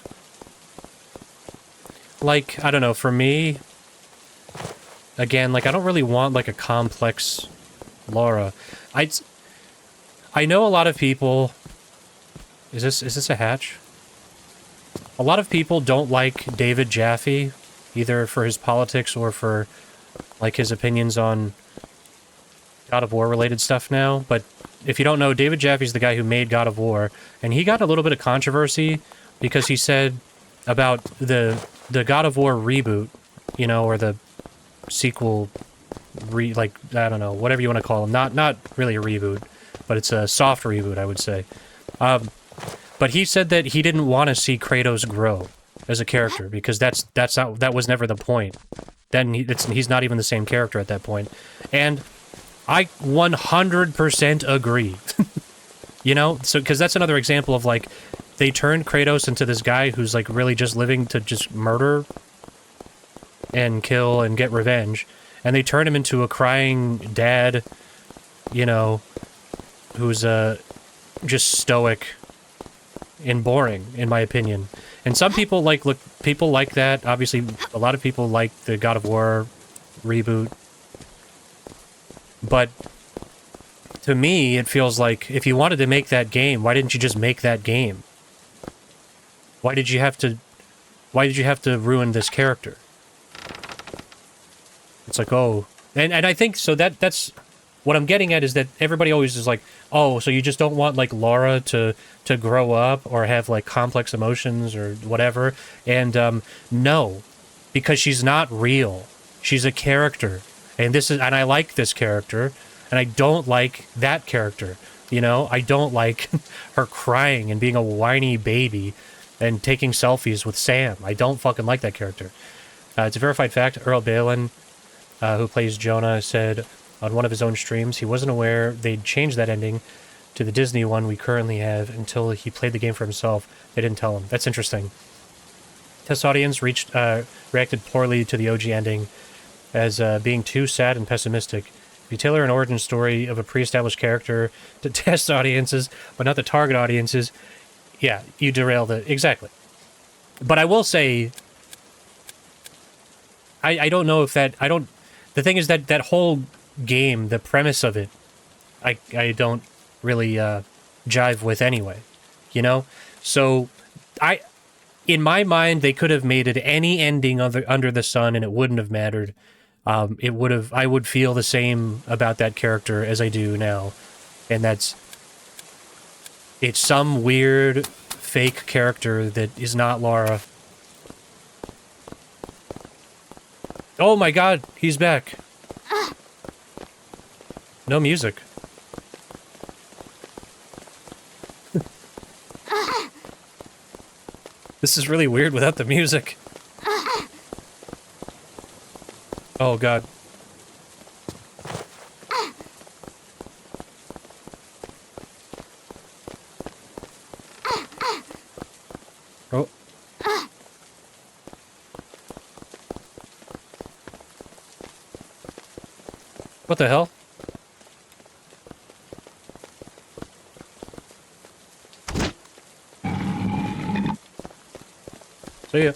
like, I don't know, for me, again, like, I don't really want, like, a complex Laura. I know a lot of people... Is this a hatch? A lot of people don't like David Jaffe, either for his politics or for, like, his opinions on God of War related stuff now, but if you don't know, David Jaffe's the guy who made God of War, and he got a little bit of controversy because he said about the God of War reboot, you know, or the sequel, like, I don't know, whatever you want to call them. Not really a reboot, but it's a soft reboot, I would say. But he said that he didn't want to see Kratos grow as a character because that was never the point. Then he's not even the same character at that point, and I 100% agree. You know, so because that's another example of like they turned Kratos into this guy who's like really just living to just murder and kill and get revenge, and they turn him into a crying dad, you know, who's just stoic and boring, in my opinion. And some people like that. Obviously, a lot of people like the God of War reboot. But to me, it feels like if you wanted to make that game, why didn't you just make that game? Why did you have to ruin this character? It's like, oh, and I think so that's what I'm getting at is that everybody always is like, oh, so you just don't want like Laura to grow up or have like complex emotions or whatever. And no, because she's not real. She's a character. And I like this character, and I don't like that character. You know, I don't like her crying and being a whiny baby and taking selfies with Sam. I don't fucking like that character. It's a verified fact. Earl Balin, who plays Jonah, said on one of his own streams he wasn't aware they'd changed that ending to the Disney one we currently have until he played the game for himself. They didn't tell him. That's interesting. Test audience reacted poorly to the OG ending as being too sad and pessimistic. If you tailor an origin story of a pre-established character to test audiences, but not the target audiences, yeah, you derail the... Exactly. But I will say... I don't know if that... The thing is that whole game, the premise of it, I don't really jive with anyway. You know? So, in my mind, they could have made it any ending under the sun and it wouldn't have mattered. I would feel the same about that character as I do now. And it's some weird fake character that is not Lara. Oh my god, he's back. No music. This is really weird without the music. Oh god. Oh. What the hell? See ya.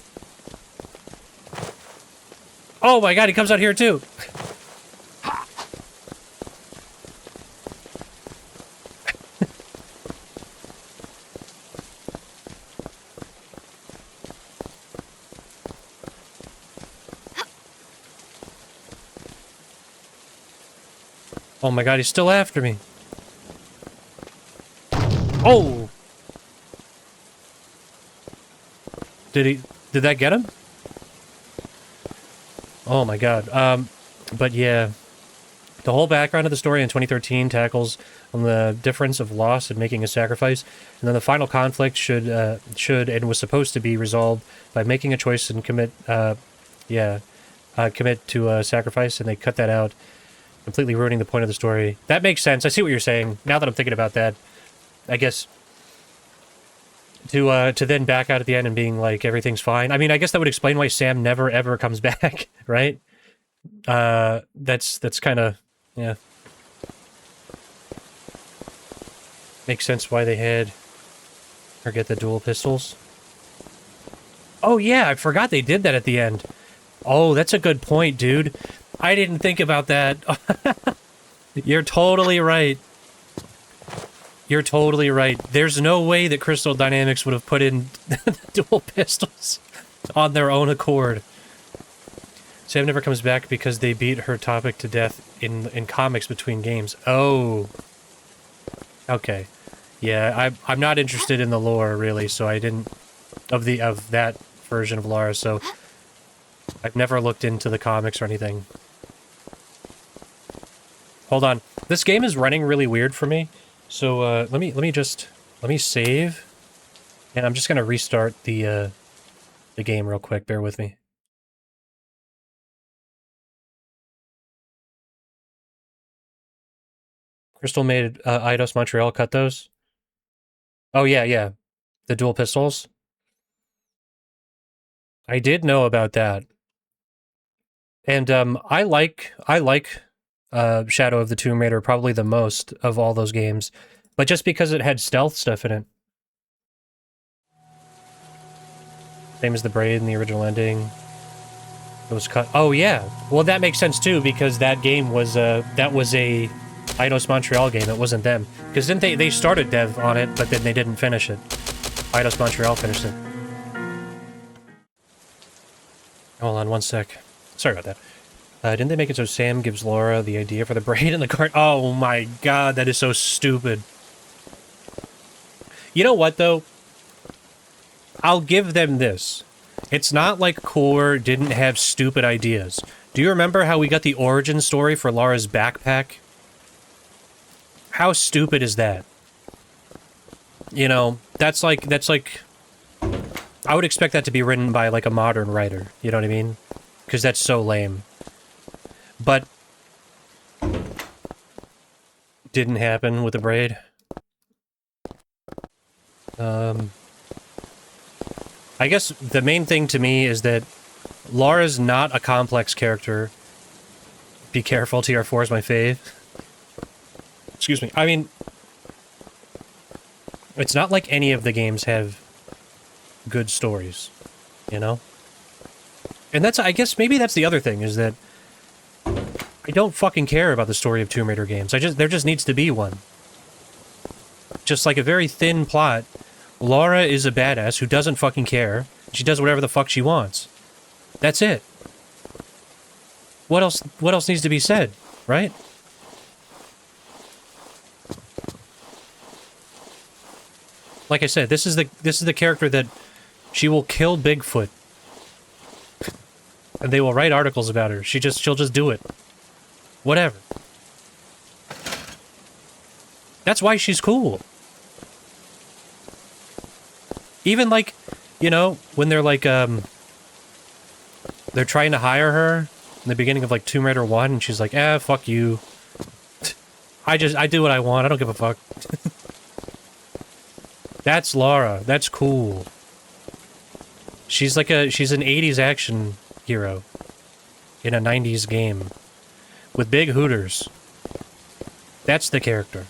Oh my god, he comes out here too! Oh my god, he's still after me. Oh! Did that get him? Oh my god. But yeah. The whole background of the story in 2013 tackles on the difference of loss and making a sacrifice, and then the final conflict should and was supposed to be resolved by making a choice and commit to a sacrifice, and they cut that out, completely ruining the point of the story. That makes sense. I see what you're saying. Now that I'm thinking about that, I guess to then back out at the end and being like everything's fine. I mean, I guess that would explain why Sam never ever comes back, right? That's kind of, yeah. Makes sense why they had her get the dual pistols. Oh yeah, I forgot they did that at the end. Oh, that's a good point, dude. I didn't think about that. You're totally right. You're totally right. There's no way that Crystal Dynamics would have put in dual pistols on their own accord. Sam never comes back because they beat her topic to death in comics between games. Oh. Okay. Yeah, I'm not interested in the lore, really, so I didn't... Of that version of Lara, so... I've never looked into the comics or anything. Hold on. This game is running really weird for me, so let me save, and I'm just gonna restart the game real quick. Bear with me. Crystal made Eidos Montreal cut those. Oh yeah, the dual pistols. I did know about that. And I like Shadow of the Tomb Raider probably the most of all those games, but just because it had stealth stuff in it. Same as the braid in the original ending. It was cut. Oh yeah, well that makes sense too because that game was that was a Eidos Montreal game. It wasn't them because didn't they started dev on it, but then they didn't finish it. Eidos Montreal finished it. Hold on one sec. Sorry about that. Didn't they make it so Sam gives Laura the idea for the braid in the cart? Oh my god, that is so stupid. You know what, though? I'll give them this. It's not like Core didn't have stupid ideas. Do you remember how we got the origin story for Laura's backpack? How stupid is that? You know, that's like... I would expect that to be written by, like, a modern writer. You know what I mean? Because that's so lame. But didn't happen with the braid. I guess the main thing to me is that Laura's not a complex character. Be careful, TR4 is my fave. Excuse me. I mean, it's not like any of the games have good stories, you know? And that's, I guess, maybe that's the other thing, is that I don't fucking care about the story of Tomb Raider games. There just needs to be one. Just like a very thin plot. Lara is a badass who doesn't fucking care. She does whatever the fuck she wants. That's it. What else needs to be said, right? Like I said, this is the character that she will kill Bigfoot. And they will write articles about her. She'll just do it. Whatever. That's why she's cool. Even like, you know, when they're like, they're trying to hire her in the beginning of like Tomb Raider 1, and she's like, fuck you. I do what I want, I don't give a fuck. That's Lara. That's cool. She's an 80s action hero in a 90s game with big hooters. That's the character.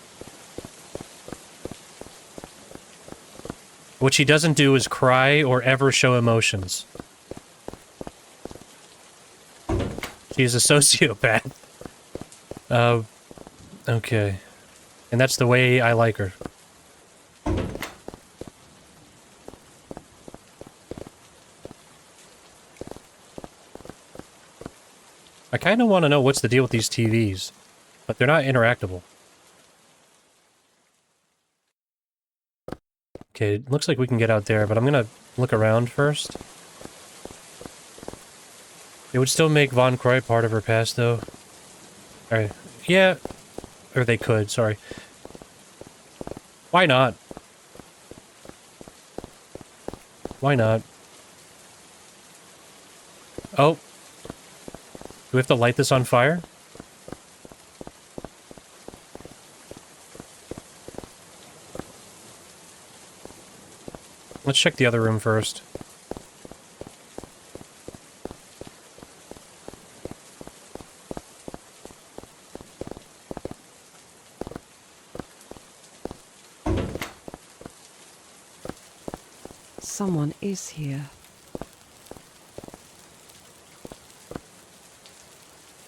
What she doesn't do is cry or ever show emotions. She's a sociopath. Okay. And that's the way I like her. I kind of want to know what's the deal with these TVs, but they're not interactable. Okay, it looks like we can get out there, but I'm gonna Look around first. It would still make Von Croy part of her past, though. Alright. Yeah. Or they could, sorry. Why not? Why not? Oh. Do we have to light this on fire? Let's check the other room first. Someone is here.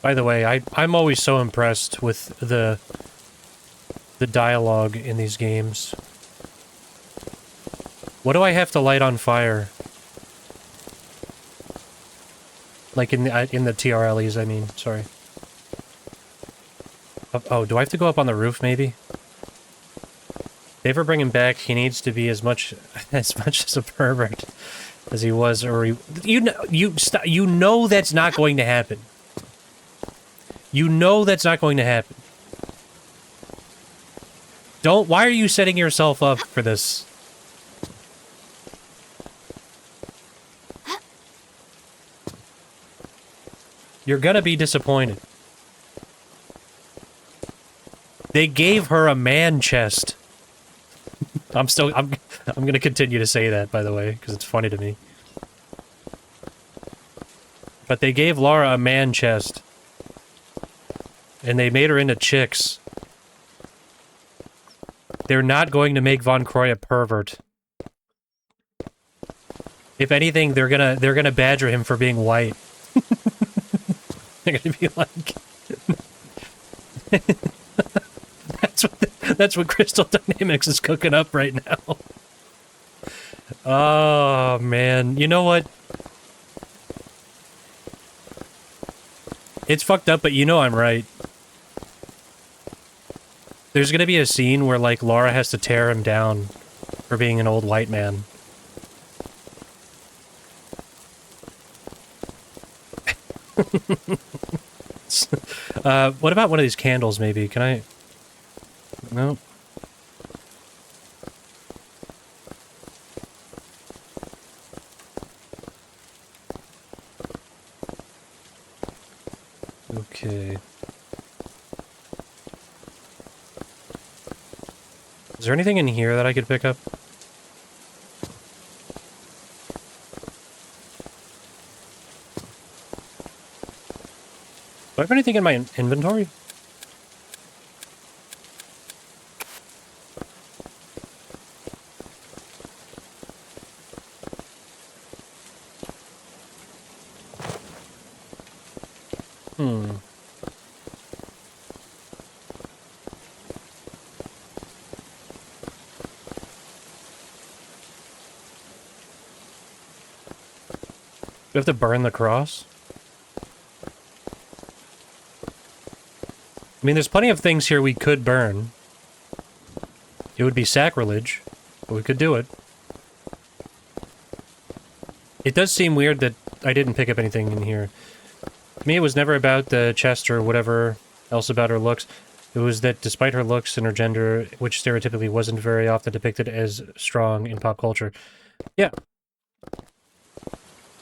By the way, I'm always so impressed with the dialogue in these games. What do I have to light on fire? Like in the TRLEs, I mean, sorry. Oh, do I have to go up on the roof, maybe? If they ever bring him back, he needs to be as much as a pervert as he was, or you know that's not going to happen. You know that's not going to happen. Why are you setting yourself up for this? You're gonna be disappointed. They gave her a man chest. I'm gonna continue to say that, by the way, because it's funny to me. But they gave Laura a man chest. And they made her into chicks. They're not going to make Von Croy a pervert. If anything, they're gonna badger him for being white. They're gonna be like, that's what Crystal Dynamics is cooking up right now. Oh man, you know what? It's fucked up, but you know I'm right. There's gonna be a scene where, like, Laura has to tear him down for being an old white man. What about one of these candles, maybe? Can I... No. Okay. Is there anything in here that I could pick up? Do I have anything in my inventory? Do we have to burn the cross? I mean, there's plenty of things here we could burn. It would be sacrilege, but we could do it. It does seem weird that I didn't pick up anything in here. To me, it was never about the chest or whatever else about her looks. It was that despite her looks and her gender, which stereotypically wasn't very often depicted as strong in pop culture. Yeah.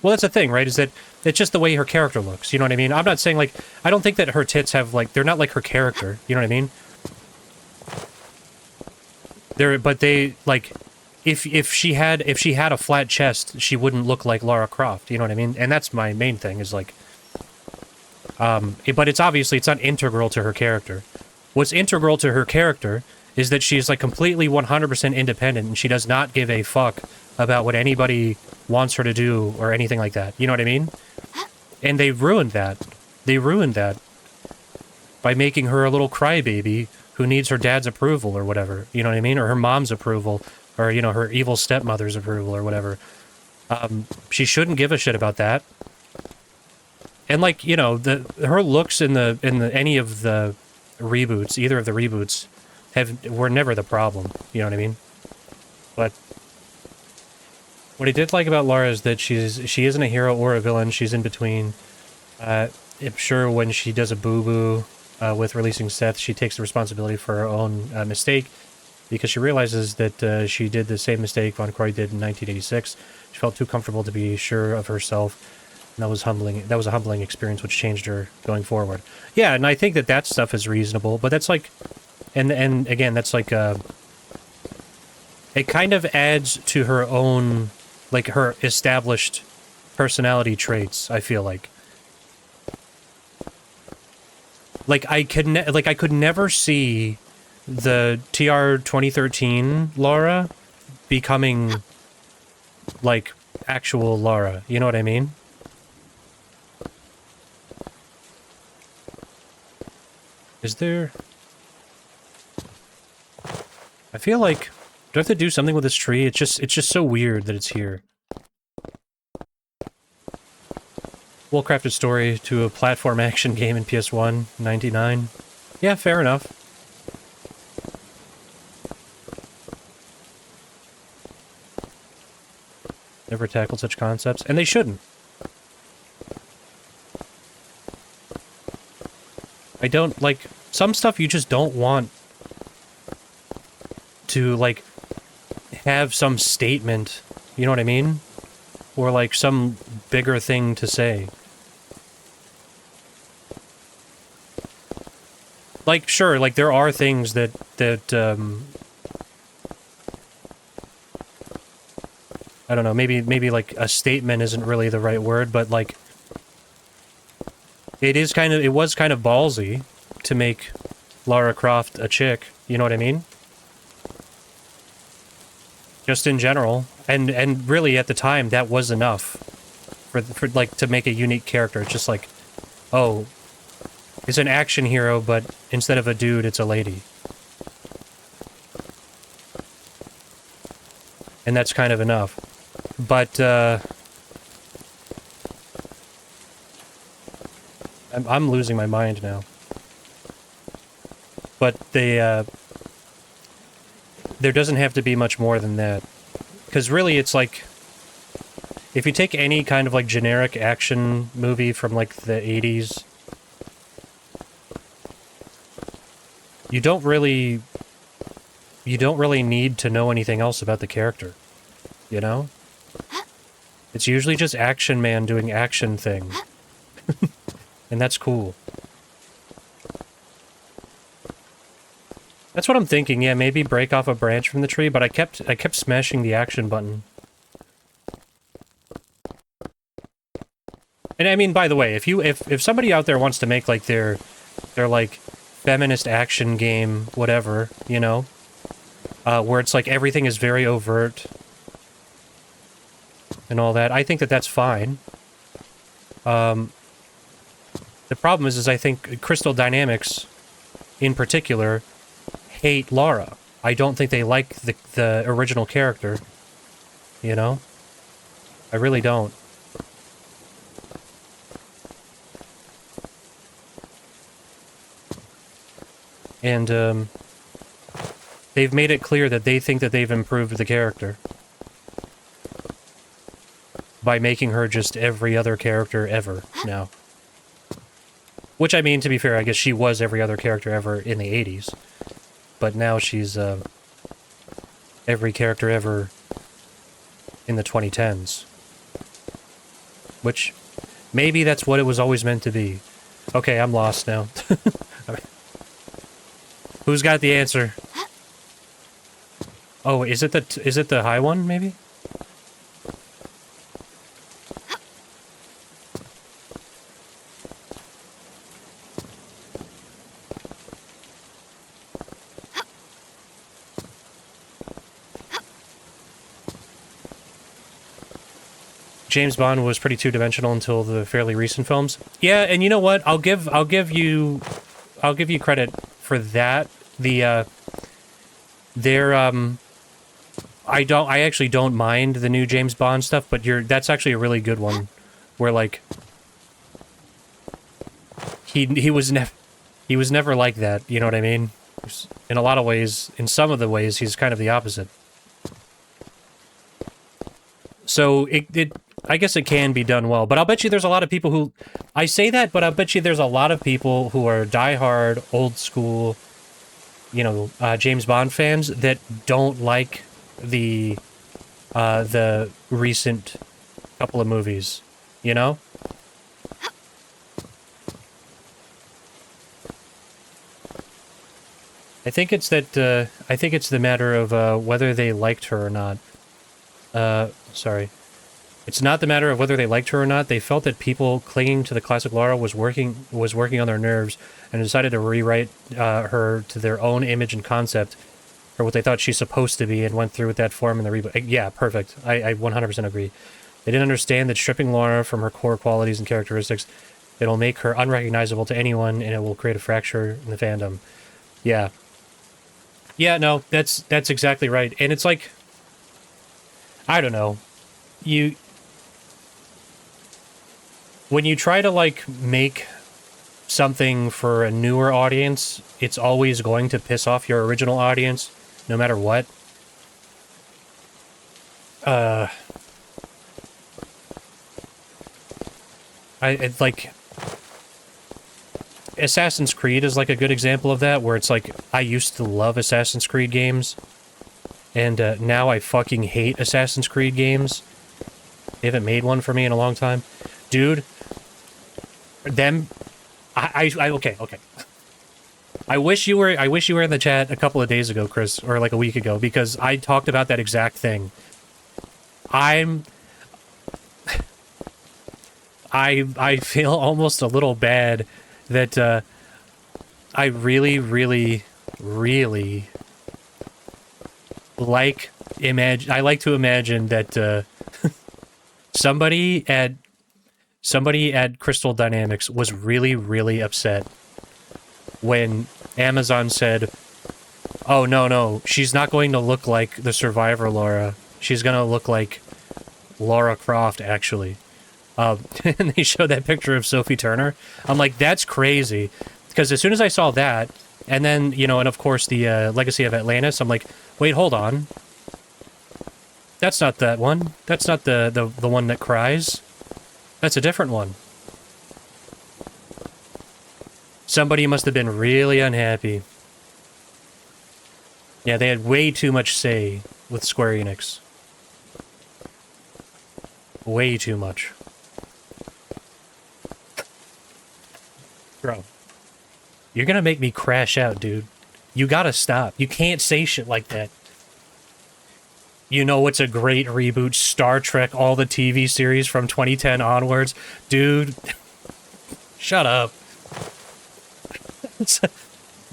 Well, that's the thing, right? Is that it's just the way her character looks. You know what I mean? I'm not saying, like, I don't think that her tits have, like, they're not like her character. You know what I mean? But they, like, if she had a flat chest, she wouldn't look like Lara Croft. You know what I mean? And that's my main thing, is like, but it's obviously, it's not integral to her character. What's integral to her character is that she's, like, completely 100% independent, and she does not give a fuck about what anybody wants her to do or anything like that. You know what I mean? And they ruined that. They ruined that by making her a little crybaby who needs her dad's approval or whatever. You know what I mean? Or her mom's approval, or, you know, her evil stepmother's approval or whatever. She shouldn't give a shit about that. And, like, you know, her looks in any of the reboots, either of the reboots, were never the problem. You know what I mean? But What I did like about Lara is that she isn't a hero or a villain. She's in between. I'm sure when she does a boo-boo with releasing Seth, she takes the responsibility for her own mistake, because she realizes that she did the same mistake Von Croy did in 1986. She felt too comfortable to be sure of herself. And that was humbling. That was a humbling experience, which changed her going forward. Yeah, and I think that that stuff is reasonable, but that's like, and again, that's like it kind of adds to her own, like her established personality traits. I feel like I could never see the TR 2013 Lara becoming like actual Lara. You know what I mean? Is there... I feel like... Do I have to do something with this tree? It's just so weird that it's here. Well-crafted story to a platform action game in PS1, 99. Yeah, fair enough. Never tackled such concepts, and they shouldn't. I don't, like, some stuff you just don't want to, like, have some statement, you know what I mean? Or, like, some bigger thing to say. Like, sure, like, there are things that I don't know, maybe, like, a statement isn't really the right word, but, like, it was kind of ballsy to make Lara Croft a chick, you know what I mean? Just in general. And really, at the time, that was enough for like, to make a unique character. It's just like, oh, it's an action hero, but instead of a dude, it's a lady. And that's kind of enough. But, I'm losing my mind now. But there doesn't have to be much more than that. Because really, it's like, if you take any kind of, like, generic action movie from, like, the 80s, you don't really need to know anything else about the character, you know? It's usually just Action Man doing action things. And that's cool. That's what I'm thinking, yeah, maybe break off a branch from the tree, but I kept smashing the action button. And I mean, by the way, if somebody out there wants to make, like, their like, feminist action game, whatever, you know, where it's like everything is very overt and all that, I think that that's fine. The problem is I think Crystal Dynamics, in particular, hate Lara. I don't think they like the original character, you know? I really don't. And, they've made it clear that they think that they've improved the character by making her just every other character ever now. Which, I mean, to be fair, I guess she was every other character ever in the 80s. But now she's, every character ever in the 2010s. Which, maybe that's what it was always meant to be. Okay, I'm lost now. Who's got the answer? Oh, is it the high one, maybe? James Bond was pretty two-dimensional until the fairly recent films. Yeah, and you know what? I'll give you credit for that. I actually don't mind the new James Bond stuff, but that's actually a really good one, where, like, he was never like that, you know what I mean? In a lot of ways, in some of the ways, he's kind of the opposite. So I guess it can be done well, but I'll bet you there's a lot of people who, I say that, but I'll bet you there's a lot of people who are diehard, old school, you know, James Bond fans that don't like the recent couple of movies, you know? I think it's that, I think it's the matter of whether they liked her or not. Sorry. It's not the matter of whether they liked her or not. They felt that people clinging to the classic Lara was working on their nerves and decided to rewrite her to their own image and concept for what they thought she's supposed to be and went through with that form in the reboot. Yeah, perfect. I 100% agree. They didn't understand that stripping Lara from her core qualities and characteristics, it'll make her unrecognizable to anyone and it will create a fracture in the fandom. Yeah. Yeah, no, that's exactly right. And it's like, I don't know. When you try to, like, make something for a newer audience, it's always going to piss off your original audience, no matter what. It's like... Assassin's Creed is, like, a good example of that, where it's like, I used to love Assassin's Creed games, and now I fucking hate Assassin's Creed games. They haven't made one for me in a long time. Dude, them... okay. I wish you were in the chat a couple of days ago, Chris, or like a week ago, because I talked about that exact thing. I feel almost a little bad that I really, really, really like to imagine that somebody at Crystal Dynamics was really, really upset when Amazon said, oh, no, she's not going to look like the Survivor Lara. She's going to look like Lara Croft, actually. And they showed that picture of Sophie Turner. I'm like, that's crazy. Because as soon as I saw that, and then, you know, and of course the Legacy of Atlantis, I'm like, wait, hold on. That's not that one. That's not the one that cries. That's a different one. Somebody must have been really unhappy. Yeah, they had way too much say with Square Enix. Way too much. Bro. You're gonna make me crash out, dude. You gotta stop. You can't say shit like that. You know what's a great reboot? Star Trek, all the TV series from 2010 onwards. Dude. Shut up.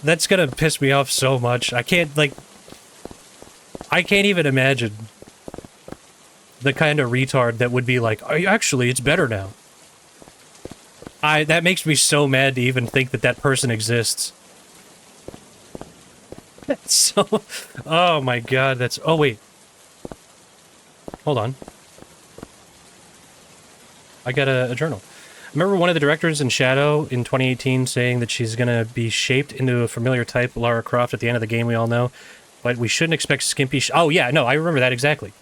That's gonna piss me off so much. I can't even imagine the kind of retard that would be like, actually, it's better now. That makes me so mad to even think that person exists. So, oh my god, oh wait. Hold on. I got a journal. I remember one of the directors in Shadow in 2018 saying that she's gonna be shaped into a familiar type Lara Croft at the end of the game, we all know. But we shouldn't expect skimpy oh yeah, no, I remember that exactly.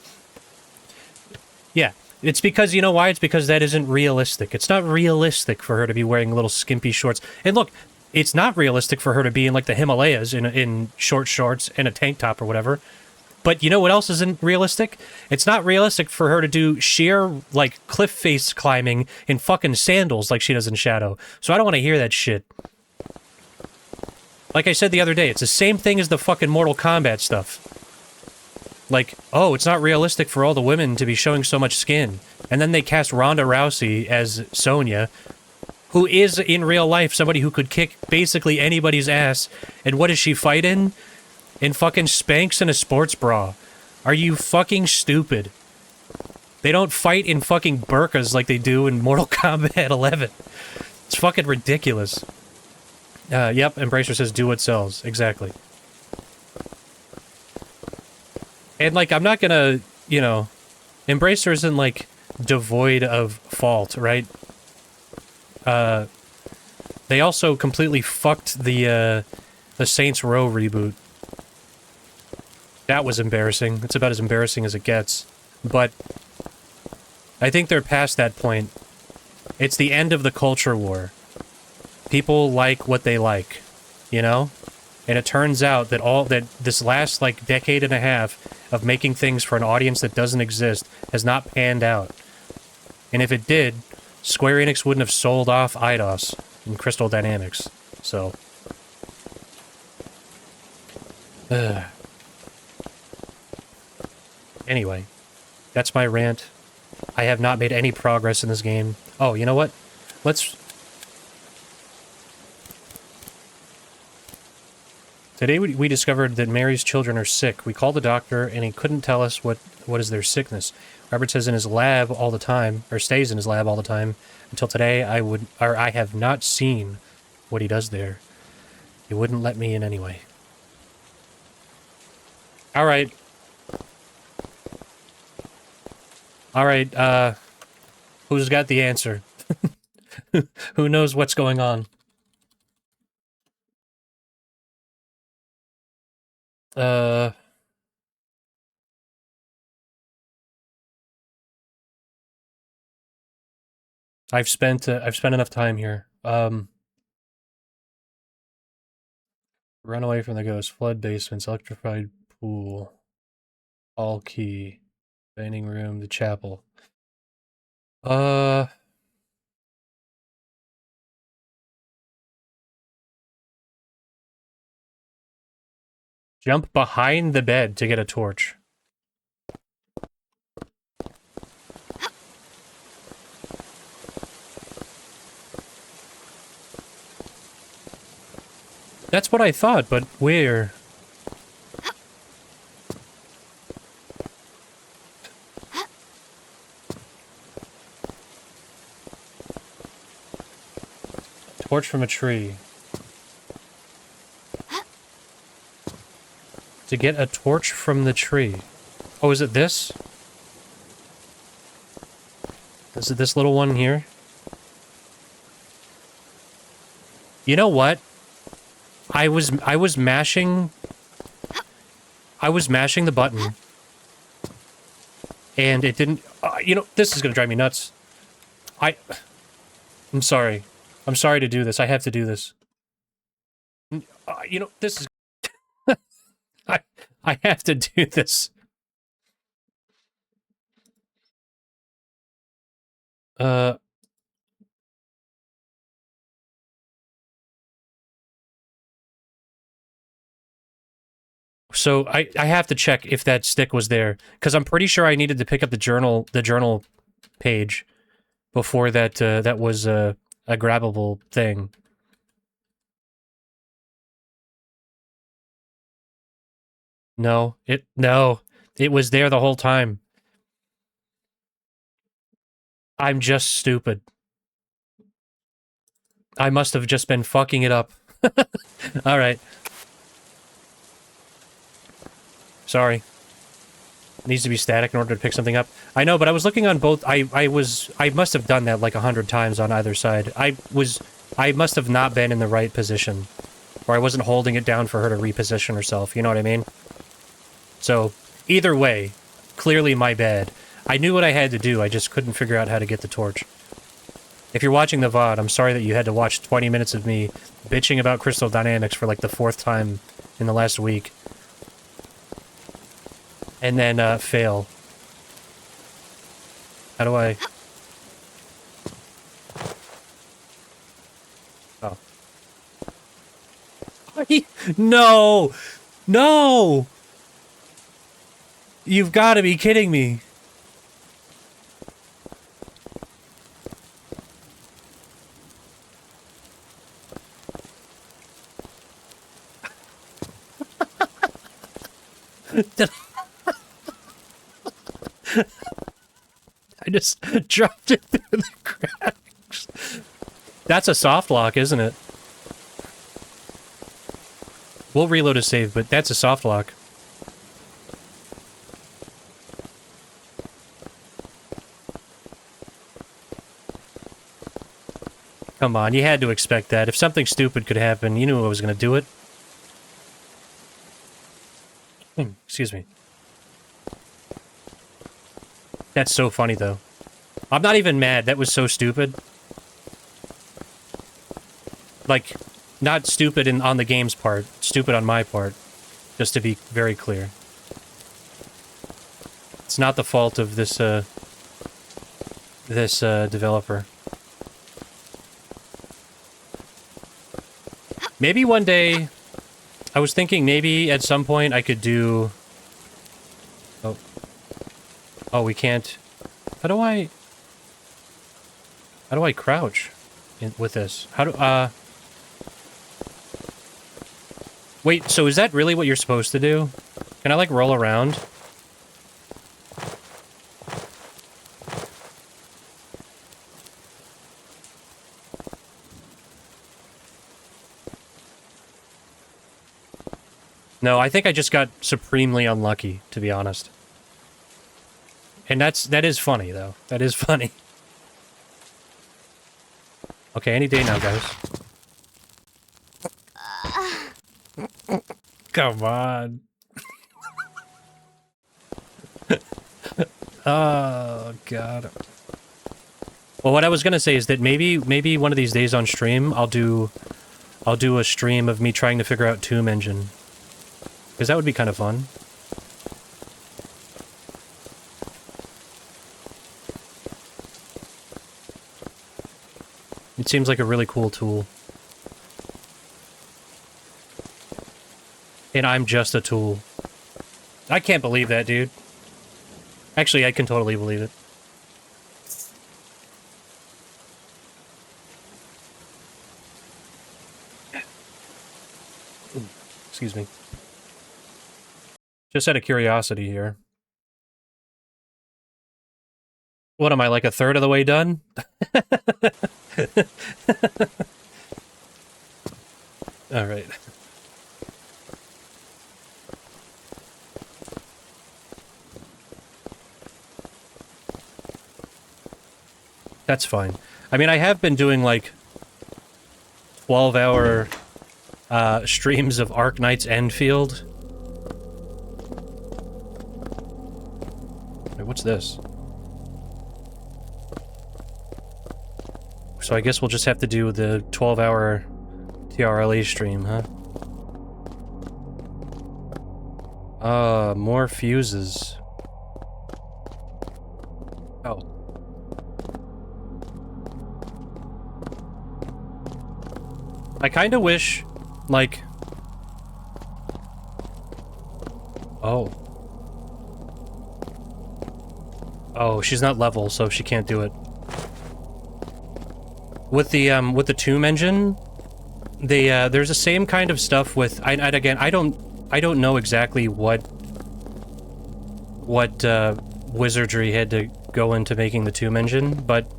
Yeah. It's because, you know why? It's because that isn't realistic. It's not realistic for her to be wearing little skimpy shorts. And look, it's not realistic for her to be in, like, the Himalayas in short shorts and a tank top or whatever. But you know what else isn't realistic? It's not realistic for her to do sheer, like, cliff face climbing in fucking sandals like she does in Shadow. So I don't want to hear that shit. Like I said the other day, it's the same thing as the fucking Mortal Kombat stuff. Like, oh, it's not realistic for all the women to be showing so much skin. And then they cast Ronda Rousey as Sonya, who is, in real life, somebody who could kick basically anybody's ass. And what does she fight in? In fucking Spanx and a sports bra. Are you fucking stupid? They don't fight in fucking burqas like they do in Mortal Kombat 11. It's fucking ridiculous. Yep, Embracer says do what sells. Exactly. And, like, I'm not gonna, you know, Embracer isn't, like, devoid of fault, right? They also completely fucked the Saints Row reboot. That was embarrassing. It's about as embarrassing as it gets. But I think they're past that point. It's the end of the culture war. People like what they like, you know? And it turns out that this last, like, decade and a half of making things for an audience that doesn't exist has not panned out. And if it did, Square Enix wouldn't have sold off Eidos and Crystal Dynamics. So... Anyway, that's my rant. I have not made any progress in this game. Oh, you know what? Let's... Today we discovered that Mary's children are sick. We called the doctor and he couldn't tell us what is their sickness. Robert says in his lab all the time, or stays in his lab all the time. Until today, I have not seen what he does there. He wouldn't let me in anyway. Alright. Alright, who's got the answer? Who knows what's going on? I've spent enough time here. Run away from the ghost, flood basements, electrified pool, all key, dining room, the chapel. Jump behind the bed to get a torch. That's what I thought, but where? Torch from a tree. To get a torch from the tree. Oh, is it this? Is it this little one here? You know what? I was mashing the button, and it didn't. You know, this is gonna drive me nuts. I'm sorry. I'm sorry to do this. I have to do this. You know, this is. I have to do this. So I have to check if that stick was there, because I'm pretty sure I needed to pick up the journal page before that that was a grabbable thing. No, it was there the whole time. I'm just stupid. I must have just been fucking it up. All right. Sorry. It needs to be static in order to pick something up. I know, but I was looking on both. I must have done that like 100 times on either side. I must have not been in the right position. Or I wasn't holding it down for her to reposition herself, you know what I mean? So, either way, clearly my bad. I knew what I had to do, I just couldn't figure out how to get the torch. If you're watching the VOD, I'm sorry that you had to watch 20 minutes of me bitching about Crystal Dynamics for like the 4th time in the last week. And then, fail. How do I... Oh. No! No! You've got to be kidding me. I just dropped it through the cracks. That's a soft lock, isn't it? We'll reload a save, but that's a soft lock. Come on, you had to expect that. If something stupid could happen, you knew I was going to do it. Excuse me. That's so funny, though. I'm not even mad. That was so stupid. Like, not stupid on the game's part. Stupid on my part. Just to be very clear. It's not the fault of this, developer. Maybe one day... I was thinking maybe at some point I could do... Oh. Oh, we can't... How do I crouch with this? How do, Wait, so is that really what you're supposed to do? Can I, like, roll around? No, I think I just got supremely unlucky, to be honest. And that is funny, though. That is funny. Okay, any day now, guys. Come on. Oh, God. Well, what I was gonna say is that maybe one of these days on stream, I'll do a stream of me trying to figure out Tomb Engine. Because that would be kind of fun. It seems like a really cool tool. And I'm just a tool. I can't believe that, dude. Actually, I can totally believe it. Ooh, excuse me. Just out of curiosity here. What am I, like a third of the way done? All right. That's fine. I mean, I have been doing, like, 12-hour streams of Arknight's Enfield. Wait, what's this? So I guess we'll just have to do the 12-hour TRLE stream, huh? More fuses. Oh. I kinda wish, like... Oh. Oh, she's not level, so she can't do it. With the Tomb Engine, there's the same kind of stuff with... Again, I don't know exactly what wizardry had to go into making the Tomb Engine, but...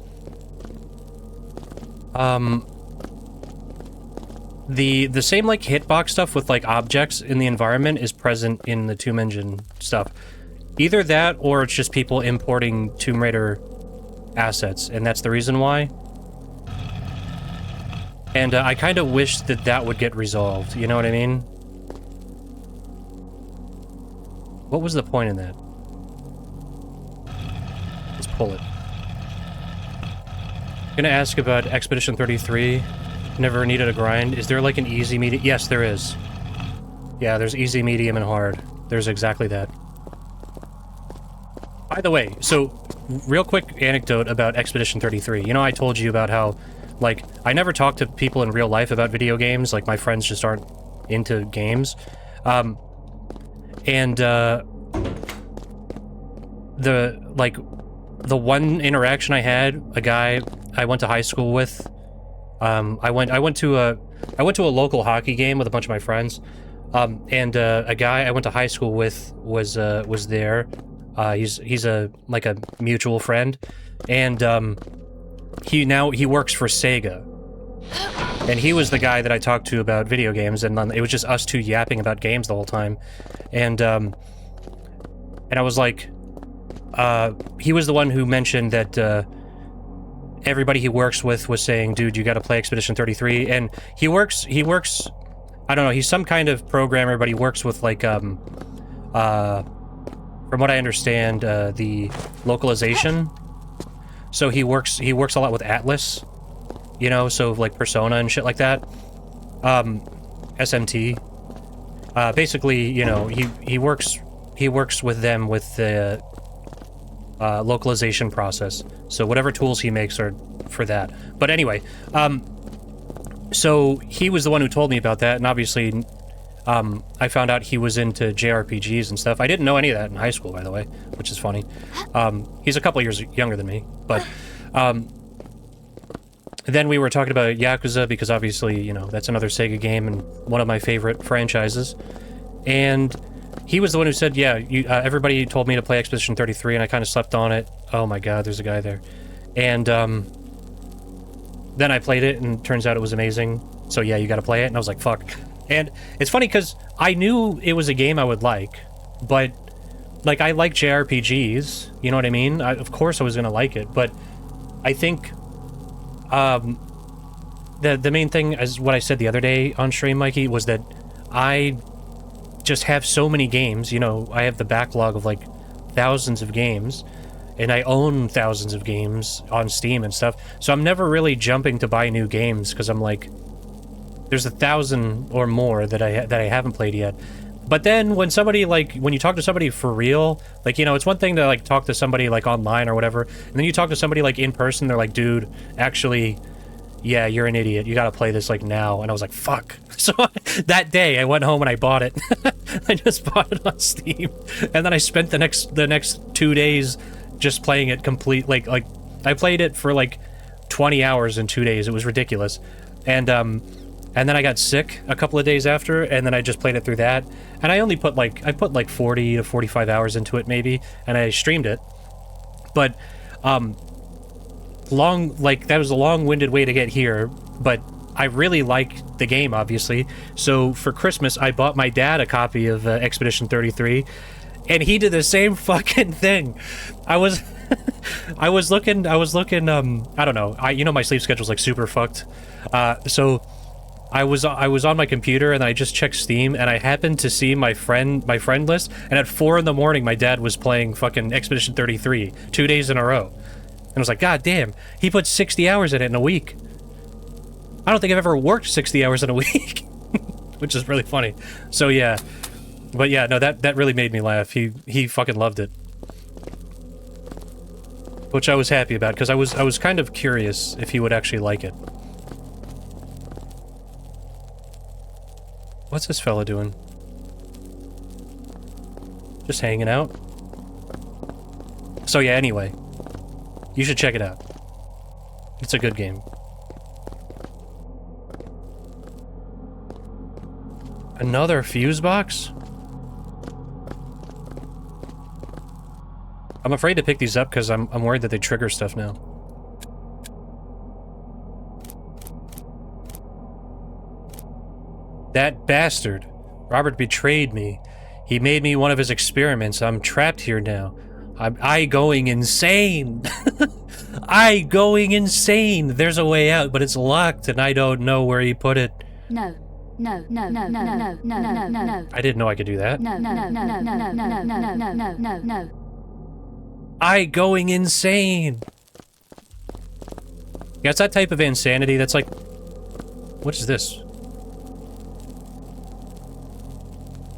The same, like, hitbox stuff with, like, objects in the environment is present in the Tomb Engine stuff. Either that, or it's just people importing Tomb Raider assets, and that's the reason why. And I kind of wish that that would get resolved, you know what I mean? What was the point in that? Let's pull it. I'm gonna ask about Expedition 33. Never needed a grind. Is there like an easy, medium? Yes, there is. Yeah, there's easy, medium, and hard. There's exactly that. By the way, so, real quick anecdote about Expedition 33. You know, I told you about how, like, I never talk to people in real life about video games. Like, my friends just aren't into games. The one interaction I had, a guy I went to high school with, I went to a local hockey game with a bunch of my friends, and a guy I went to high school with was there. He's a mutual friend, and he works for Sega, and he was the guy that I talked to about video games, and it was just us two yapping about games the whole time, and I was like, he was the one who mentioned that everybody he works with was saying, dude, you gotta play Expedition 33, and he works, I don't know, he's some kind of programmer, but he works with, like, from what I understand, the localization. So he works a lot with Atlas, you know, so like Persona and shit like that. SMT. Basically, you know, he works with them with the localization process. So whatever tools he makes are for that. But anyway, so he was the one who told me about that, and obviously, I found out he was into JRPGs and stuff. I didn't know any of that in high school, by the way, which is funny. He's a couple years younger than me, but then we were talking about Yakuza because obviously, you know, that's another Sega game and one of my favorite franchises. And he was the one who said, yeah, everybody told me to play Expedition 33, and I kind of slept on it. Oh my god, there's a guy there. And then I played it, and it turns out it was amazing. So yeah, you gotta play it. And I was like, fuck. And it's funny because I knew it was a game I would like, but like I like JRPGs, you know what I mean? Of course I was gonna like it, but I think the main thing, as what I said the other day on stream, Mikey, was that I just have so many games. You know, I have the backlog of like thousands of games, and I own thousands of games on Steam and stuff. So I'm never really jumping to buy new games because I'm like, there's 1,000 or more that I haven't played yet. But then when somebody, like, when you talk to somebody for real, like, you know, it's one thing to like talk to somebody like online or whatever, and then you talk to somebody like in person, they're like, dude, actually, yeah, you're an idiot. You gotta play this like now. And I was like, fuck. So that day I went home and I bought it. I just bought it on Steam, and then I spent the next 2 days just playing it complete. Like I played it for like 20 hours in 2 days. It was ridiculous. And then I got sick a couple of days after, and then I just played it through that. And I only put like 40 to 45 hours into it maybe, and I streamed it. But that was a long-winded way to get here, but I really like the game, obviously. So for Christmas, I bought my dad a copy of Expedition 33, and he did the same fucking thing. I was looking, I don't know, you know, my sleep schedule's like super fucked. So I was on my computer, and I just checked Steam, and I happened to see my friend list, and at 4 in the morning, my dad was playing fucking Expedition 33 2 days in a row. And I was like, god damn, he put 60 hours in it in a week. I don't think I've ever worked 60 hours in a week, which is really funny. So yeah, but yeah, no, that really made me laugh. He fucking loved it, which I was happy about, because I was kind of curious if he would actually like it. What's this fella doing? Just hanging out? So yeah, anyway. You should check it out. It's a good game. Another fuse box? I'm afraid to pick these up because I'm worried that they trigger stuff now. That bastard. Robert betrayed me. He made me one of his experiments. I'm trapped here now. I going insane. I going insane. There's a way out, but it's locked, and I don't know where he put it. No. No, no, no, no, no, no, no, no, no. I didn't know I could do that. No, no, no, no, no, no, no, no, no, no, no, no. I going insane. Yeah, it's that type of insanity that's like... What is this?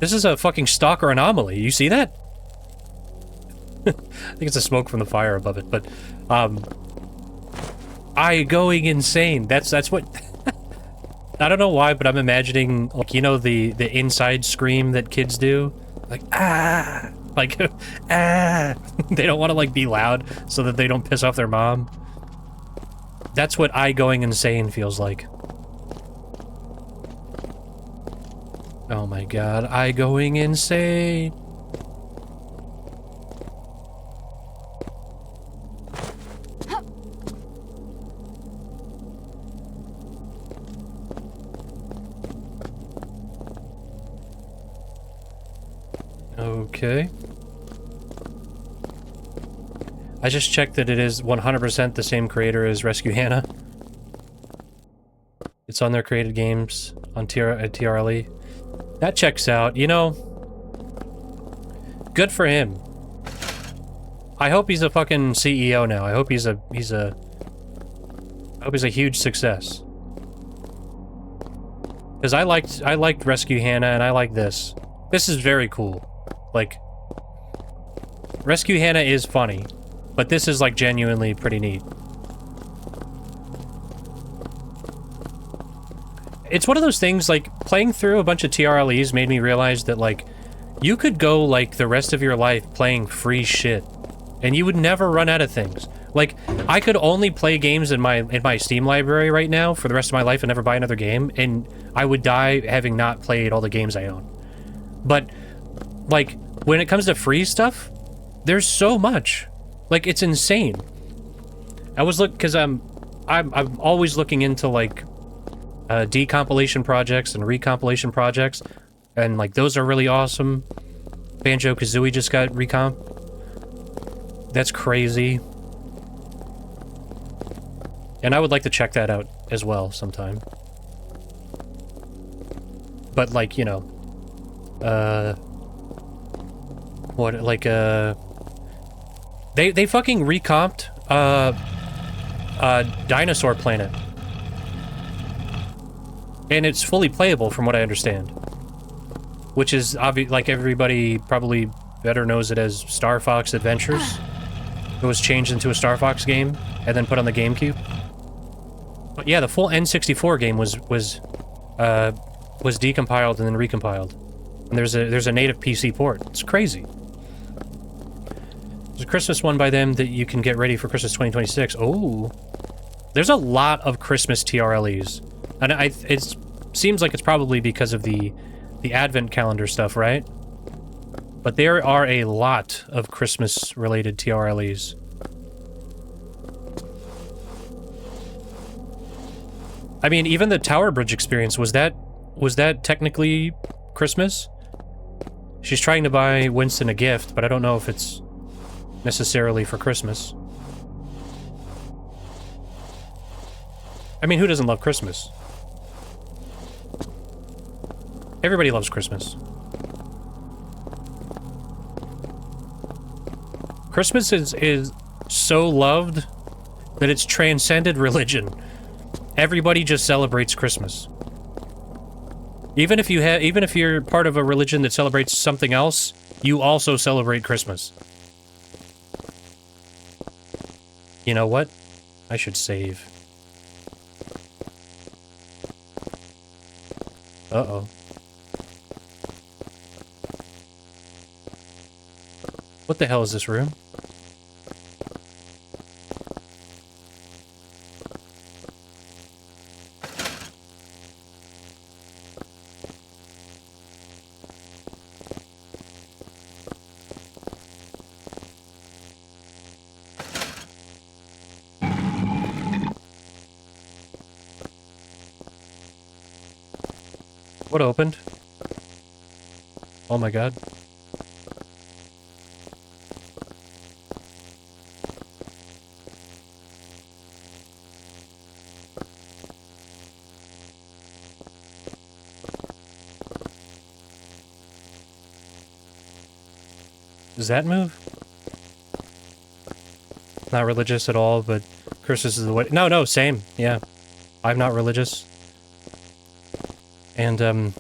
This is a fucking stalker anomaly. You see that? I think it's the smoke from the fire above it, but I going insane. That's what I don't know why, but I'm imagining, like, you know, the inside scream that kids do, like ah, like ah. They don't want to like be loud so that they don't piss off their mom. That's what I going insane feels like. Oh my god, I going insane. Okay. I just checked that it is 100% the same creator as Rescue Hannah. It's on their created games on TRLE. That checks out, you know. Good for him. I hope he's a fucking CEO now. I hope he's a huge success. Because I liked Rescue Hannah, and I like this. This is very cool. Like, Rescue Hannah is funny, but this is, like, genuinely pretty neat. It's one of those things, like, playing through a bunch of TRLEs made me realize that, like, you could go, like, the rest of your life playing free shit, and you would never run out of things. Like, I could only play games in my Steam library right now for the rest of my life and never buy another game, and I would die having not played all the games I own. But, like, when it comes to free stuff, there's so much. Like, it's insane. I was because I'm always looking into, like, decompilation projects and recompilation projects, and, like, those are really awesome. Banjo-Kazooie just got recomp. That's crazy. And I would like to check that out as well sometime. But, like, you know, they fucking recomped, Dinosaur Planet. And it's fully playable from what I understand. Which is, like, everybody probably better knows it as Star Fox Adventures. It was changed into a Star Fox game, and then put on the GameCube. But yeah, the full N64 game was decompiled and then recompiled. And there's a native PC port. It's crazy. There's a Christmas one by them that you can get ready for Christmas 2026. Oh, there's a lot of Christmas TRLEs, and it seems like it's probably because of the Advent calendar stuff, right? But there are a lot of Christmas-related TRLEs. I mean, even the Tower Bridge experience, was that technically Christmas? She's trying to buy Winston a gift, but I don't know if it's necessarily for Christmas. I mean, who doesn't love Christmas? Everybody loves Christmas. Christmas is so loved that it's transcended religion. Everybody just celebrates Christmas. Even if you're part of a religion that celebrates something else, you also celebrate Christmas. You know what? I should save. Uh-oh. What the hell is this room? What opened? Oh my god. Does that move? Not religious at all, but Christmas is the way. No, same. Yeah. I'm not religious. And,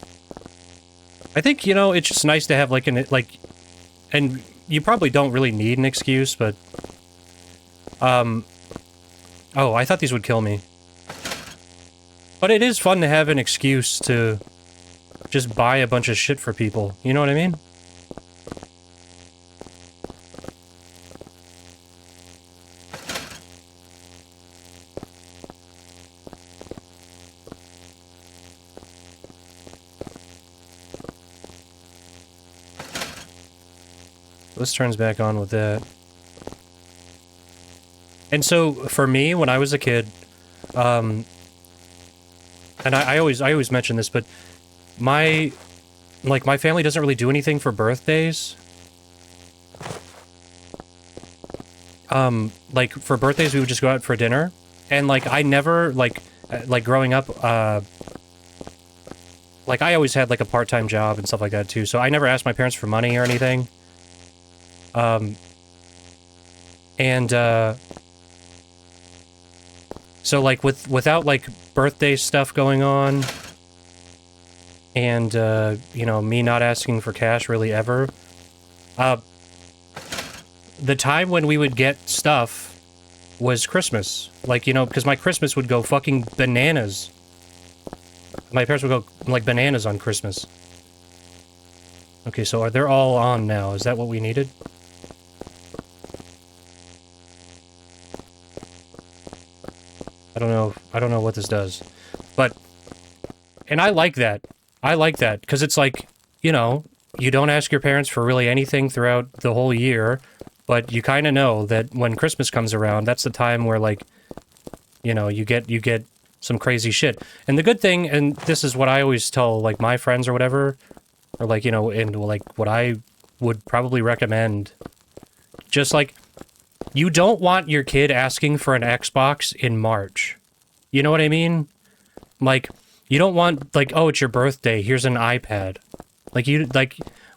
I think, you know, it's just nice to have, like, and you probably don't really need an excuse, but, oh, I thought these would kill me. But it is fun to have an excuse to just buy a bunch of shit for people, you know what I mean? This turns back on with that. And so, for me, when I was a kid, and I always mention this, but my family doesn't really do anything for birthdays. Like, for birthdays, we would just go out for dinner, and, like, I never, like growing up, like, I always had, like, a part-time job and stuff like that, too, so I never asked my parents for money or anything. And, so, like, without, like, birthday stuff going on, and, you know, me not asking for cash really ever, the time when we would get stuff was Christmas. Like, you know, because my Christmas would go fucking bananas. My parents would go, like, bananas on Christmas. Okay, so they're all on now. Is that what we needed? I don't know what this does. But, and I like that. I like that, because it's like, you know, you don't ask your parents for really anything throughout the whole year, but you kind of know that when Christmas comes around, that's the time where, like, you know, you get some crazy shit. And the good thing, and this is what I always tell, like, my friends or whatever, or, like, you know, and, like, what I would probably recommend, just, like, you don't want your kid asking for an Xbox in March. You know what I mean? Like, you don't want, like, oh, it's your birthday, here's an iPad. Like,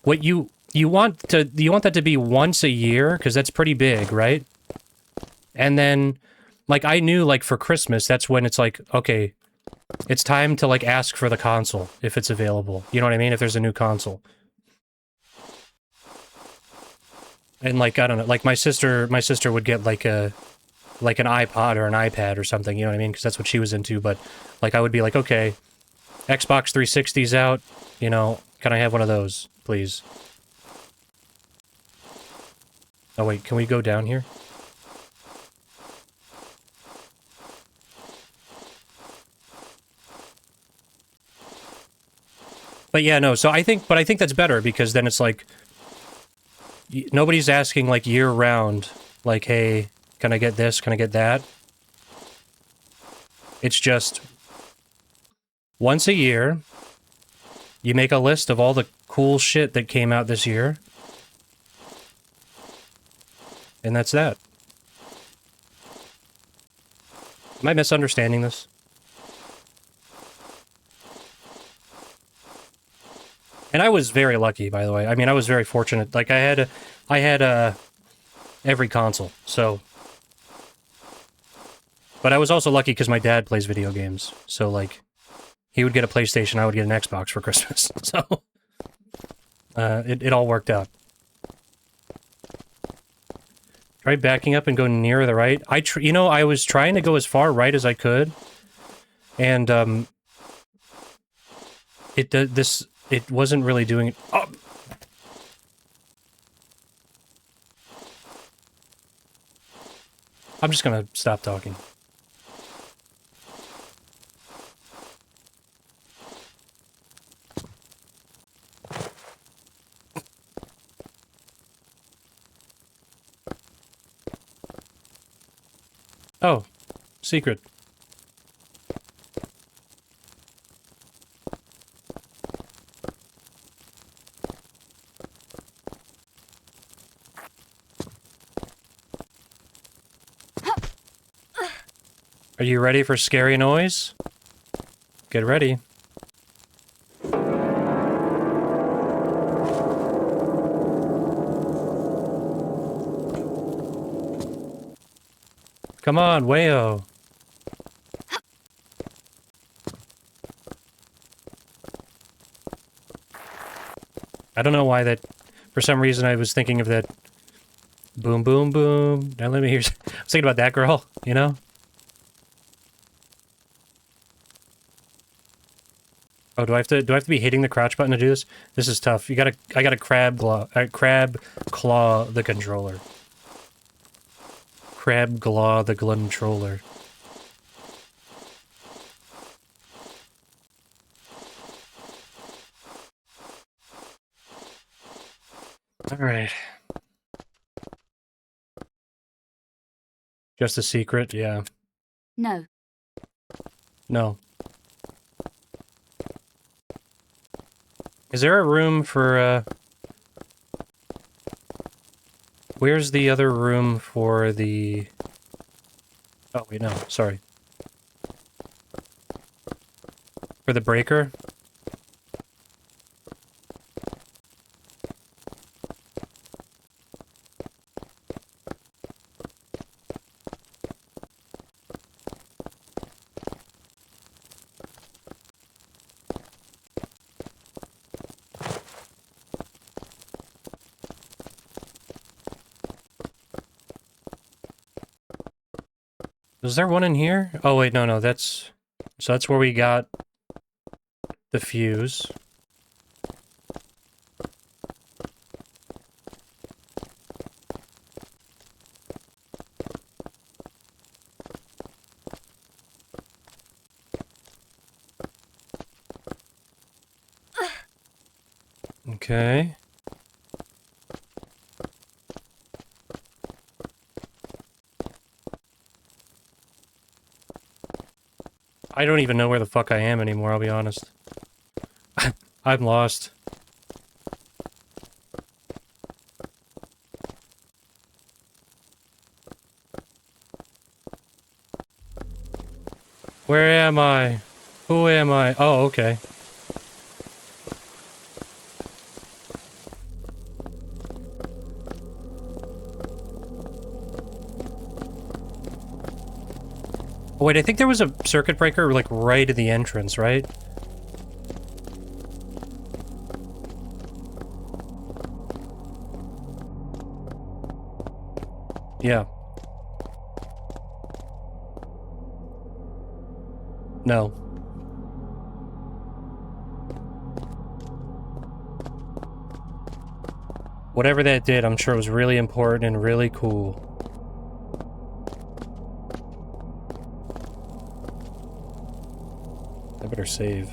what you want that to be once a year, because that's pretty big, right? And then, like, I knew, like, for Christmas, that's when it's like, okay, it's time to, like, ask for the console, if it's available. You know what I mean? If there's a new console. And, like, I don't know, like, my sister would get, like, an iPod or an iPad or something, you know what I mean? Because that's what she was into, but, like, I would be like, okay, Xbox 360's out, you know, can I have one of those, please? Oh, wait, can we go down here? But yeah, no, so I think that's better, because then it's like, nobody's asking, like, year-round, like, hey, can I get this, can I get that? It's just, once a year, you make a list of all the cool shit that came out this year, and that's that. Am I misunderstanding this? And I was very lucky, by the way. I mean, I was very fortunate. Like, I had every console, so... But I was also lucky because my dad plays video games, so, like, he would get a PlayStation, I would get an Xbox for Christmas, so... it all worked out. Try backing up and go nearer the right. You know, I was trying to go as far right as I could, and, it wasn't really doing it. Oh! I'm just gonna stop talking. Oh, secret. Are you ready for scary noise? Get ready. Come on, Wayo. I don't know why that... For some reason I was thinking of that... Boom, boom, boom. Now let me hear... I was thinking about that girl, you know? Oh, do I have to be hitting the crouch button to do this? This is tough. I gotta crab claw the controller. Crab claw the controller. Alright. Just a secret, yeah. No. No. Is there a room for, where's the other room for the... Oh, wait, no, sorry. For the breaker? Is there one in here? Oh wait, no, that's... So that's where we got the fuse. Okay. I don't even know where the fuck I am anymore, I'll be honest. I'm lost. Where am I? Who am I? Oh, okay. Oh, wait, I think there was a circuit breaker, like, right at the entrance, right? Yeah. No. Whatever that did, I'm sure it was really important and really cool. I better save.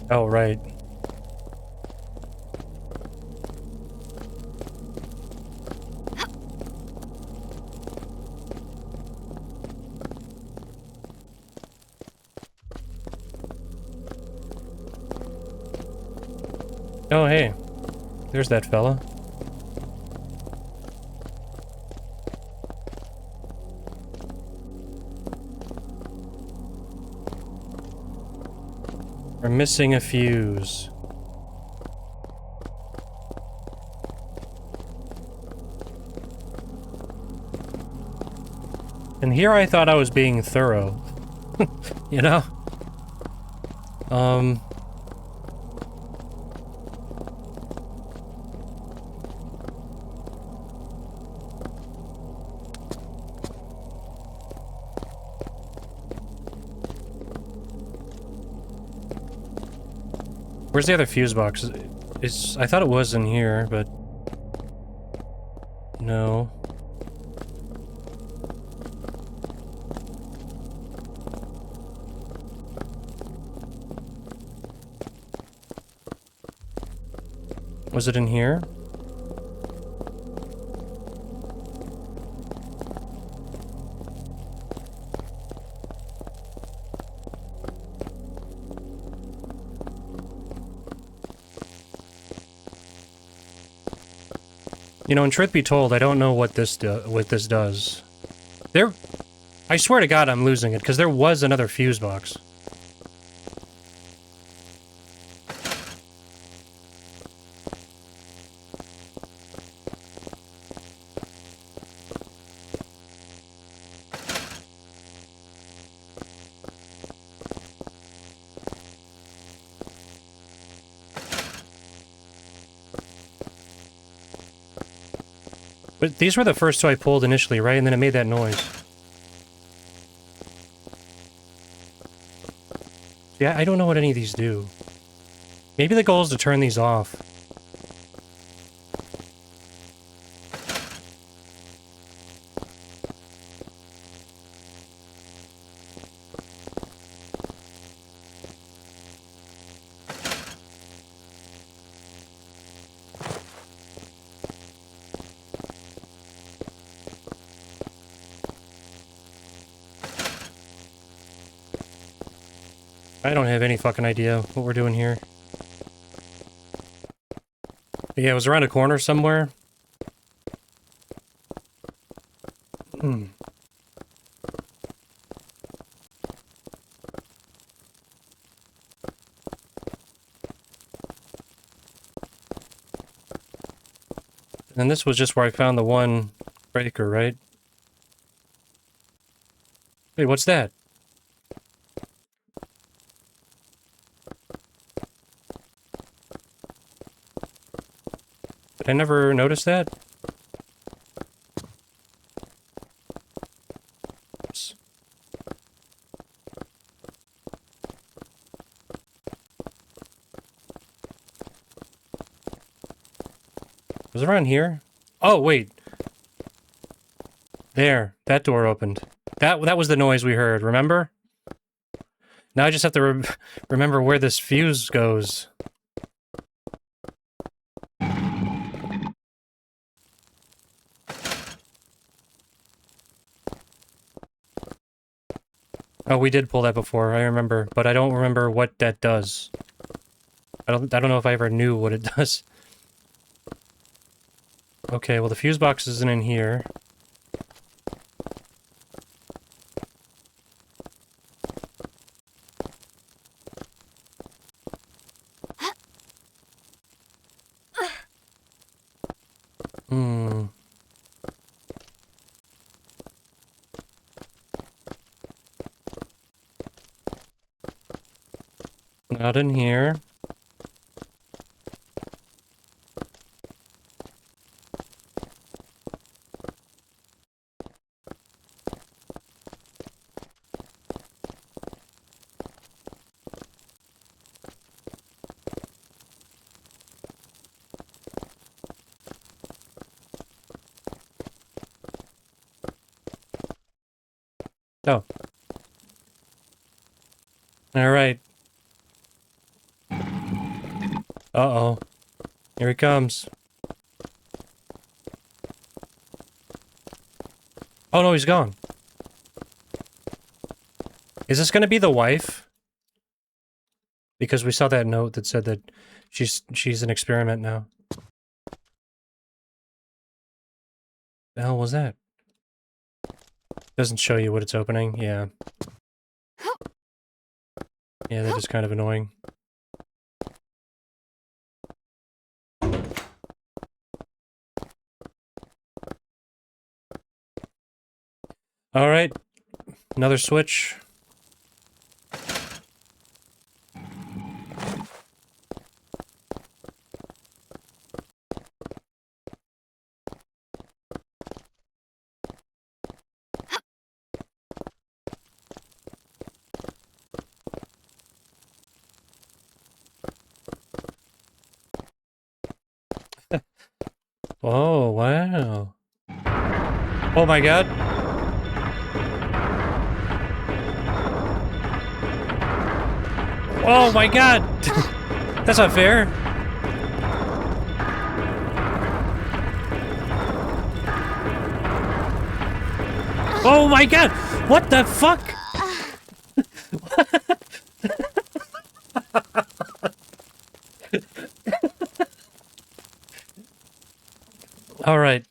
Oh, right. Oh, hey. There's that fella. We're missing a fuse. And here I thought I was being thorough. You know? Where's the other fuse box? I thought it was in here, but... No. Was it in here? You know, and truth be told, I don't know what this does. I swear to God I'm losing it, because there was another fuse box. But these were the first two I pulled initially, right? And then it made that noise. Yeah, I don't know what any of these do. Maybe the goal is to turn these off. I don't have any fucking idea what we're doing here. But yeah, it was around a corner somewhere. And this was just where I found the one breaker, right? Wait, what's that? Did I never notice that? Oops. Was it around here? Oh, wait. There. That door opened. That was the noise we heard, remember? Now I just have to remember where this fuse goes. Oh, we did pull that before, I remember, but I don't remember what that does. I don't know if I ever knew what it does. Okay, well the fuse box isn't in here. Hmm. Not in here. Oh. Alright. Uh-oh. Here he comes. Oh no, he's gone. Is this gonna be the wife? Because we saw that note that said that she's an experiment now. The hell was that? Doesn't show you what it's opening, yeah. Yeah, that is kind of annoying. Alright. Another switch. Oh, wow. Oh my god. Oh my god! That's not fair. Oh my god! What the fuck? All right.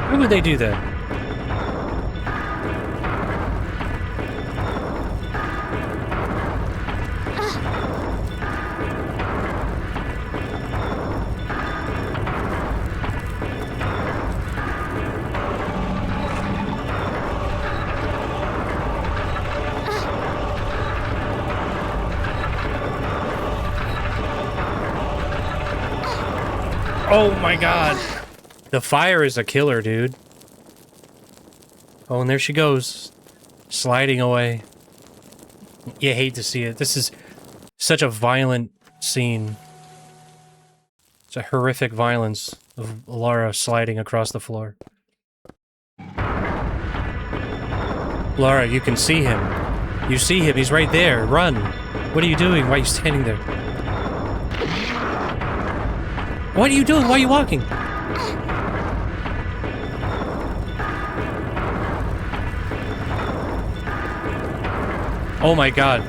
Why would they do that? Oh my god. The fire is a killer, dude. Oh, and there she goes. Sliding away. You hate to see it. This is such a violent scene. It's a horrific violence of Lara sliding across the floor. Lara, you can see him. You see him. He's right there. Run. What are you doing? Why are you standing there? What are you doing? Why are you walking? Oh my god.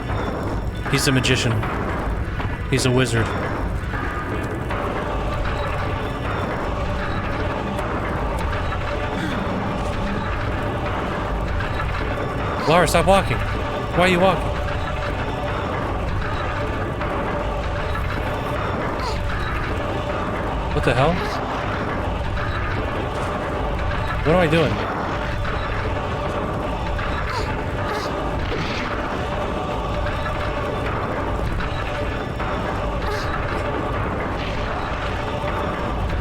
He's a magician. He's a wizard. Lara, stop walking. Why are you walking? What the hell? What am I doing?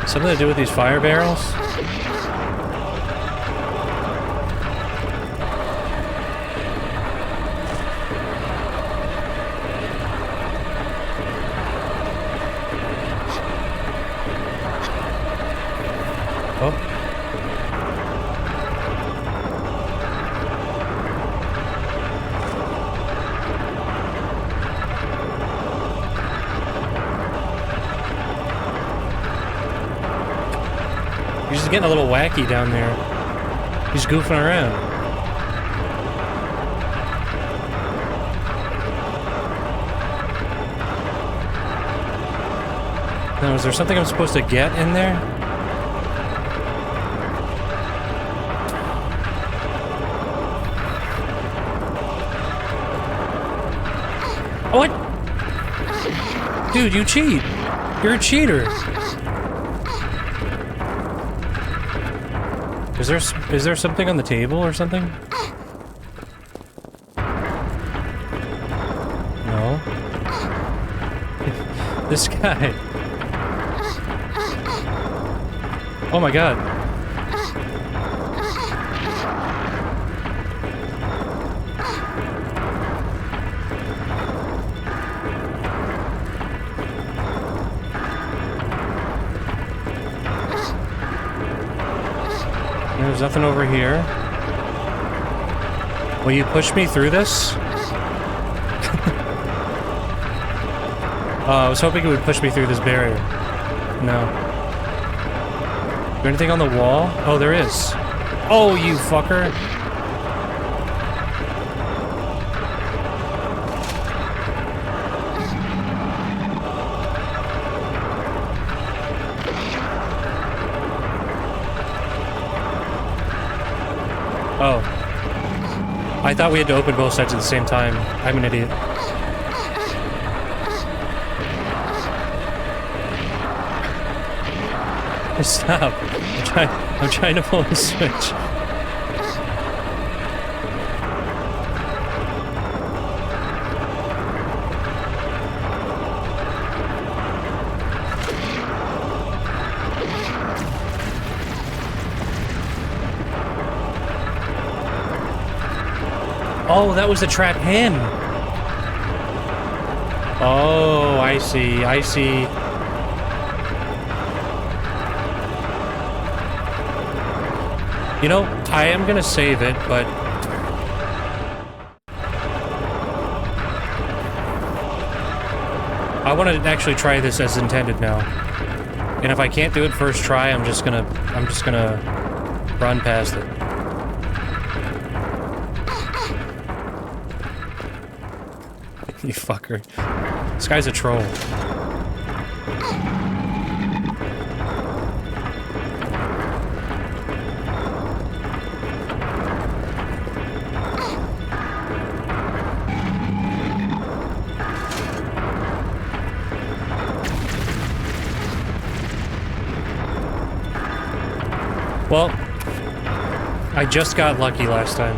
Something to do with these fire barrels? Oh. He's just getting a little wacky down there. He's goofing around. Now, is there something I'm supposed to get in there? What? Dude, you cheat. You're a cheater. Is there something on the table or something? No. This guy. Oh my god. There's nothing over here. Will you push me through this? I was hoping it would push me through this barrier. No. Is there anything on the wall? Oh, there is. Oh, you fucker. Oh. I thought we had to open both sides at the same time. I'm an idiot. Stop. I'm trying to pull the switch. Oh, that was the trap him. Oh, I see. I see. You know, I am gonna save it, but... I want to actually try this as intended now. And if I can't do it first try, I'm just gonna run past it. You fucker. This guy's a troll. Well, I just got lucky last time.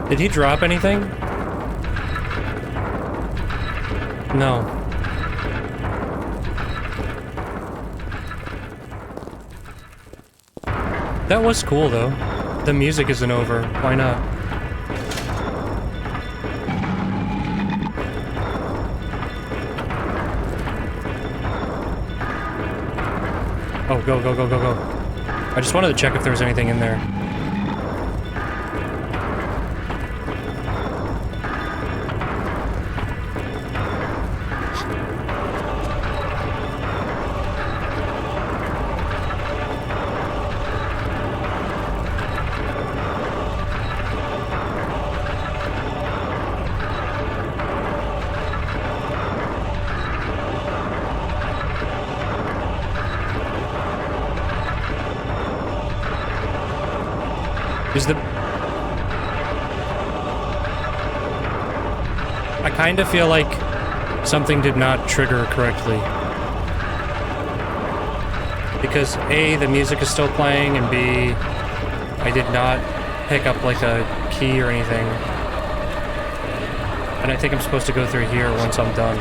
Did he drop anything? No. That was cool, though. The music isn't over. Why not? Oh, go, go, go, go, go. I just wanted to check if there was anything in there. Is the... I kind of feel like something did not trigger correctly. Because A, the music is still playing, and B, I did not pick up like a key or anything. And I think I'm supposed to go through here once I'm done.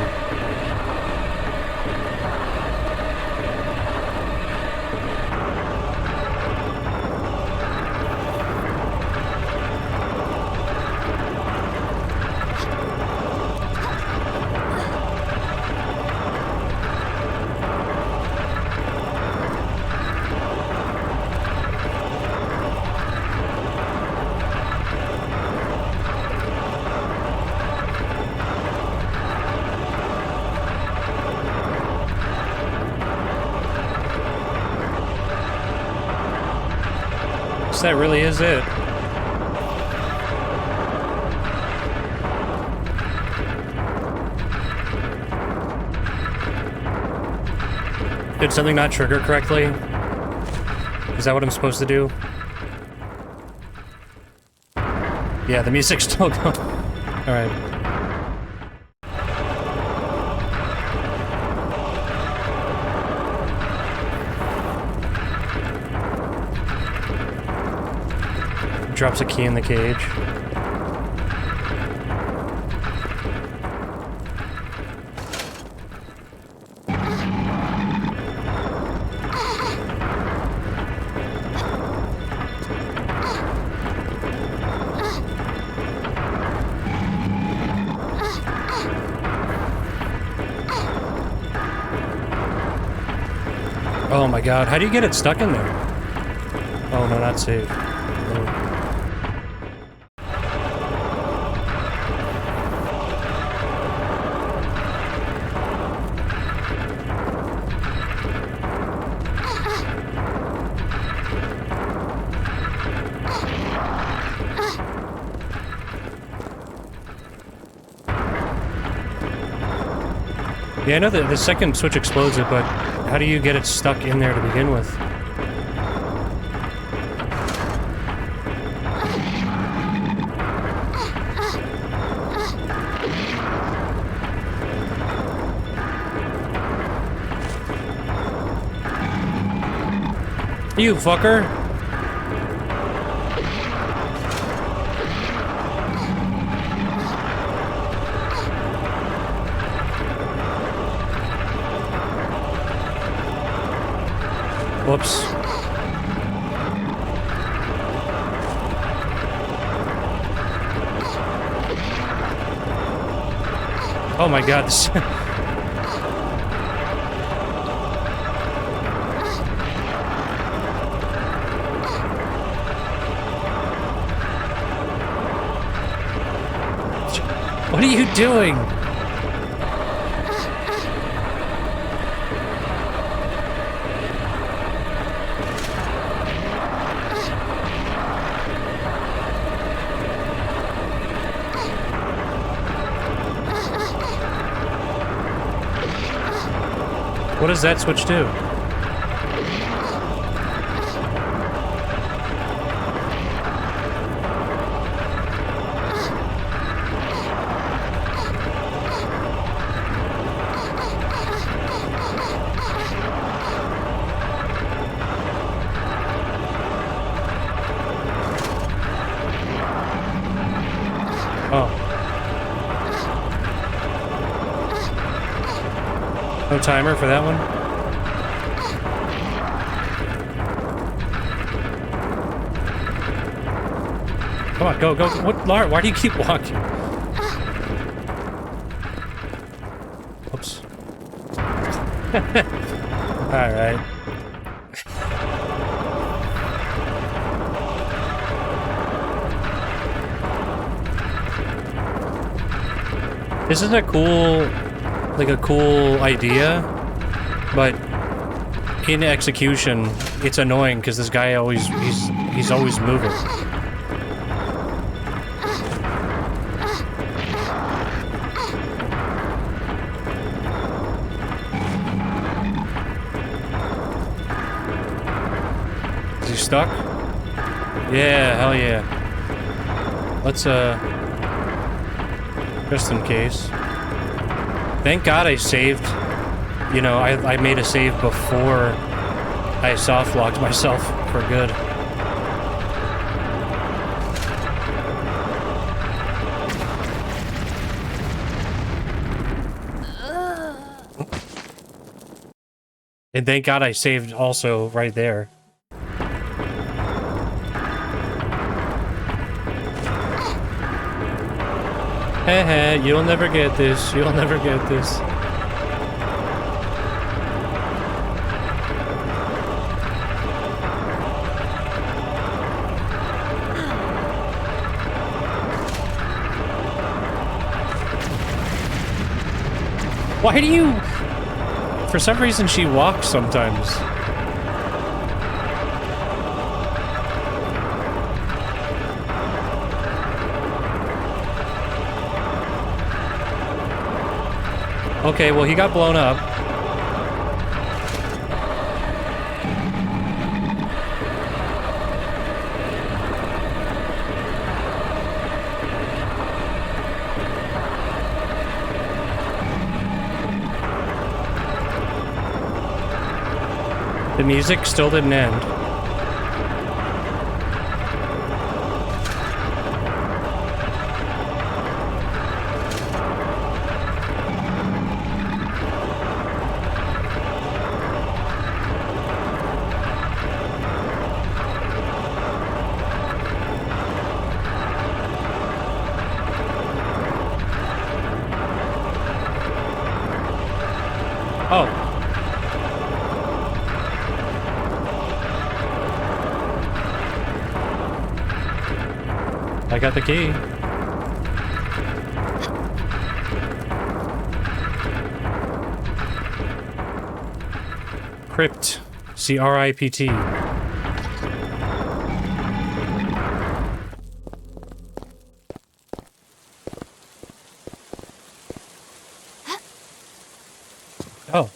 That really is it. Did something not trigger correctly? Is that what I'm supposed to do? Yeah, the music's still going. Alright. Drops a key in the cage. Oh my god, how do you get it stuck in there? Oh no, not safe. No. Yeah, I know that the second switch explodes it, but how do you get it stuck in there to begin with? You fucker! Whoops. Oh my god, this... What are you doing? What does that switch do? No timer for that one? Come on, go, go. What, Lara, why do you keep walking? Oops. Alright. This is a cool... like a cool idea, but in execution, it's annoying because this guy always, he's always moving. Is he stuck? Yeah, hell yeah. Let's, just in case. Thank God I saved. You know, I made a save before I soft-locked myself for good. And thank God I saved also right there. Heh, you'll never get this. You'll never get this. Why do you... For some reason she walks sometimes. Okay, well, he got blown up. The music still didn't end. Oh. I got the key. Crypt. C-R-I-P-T. Oh.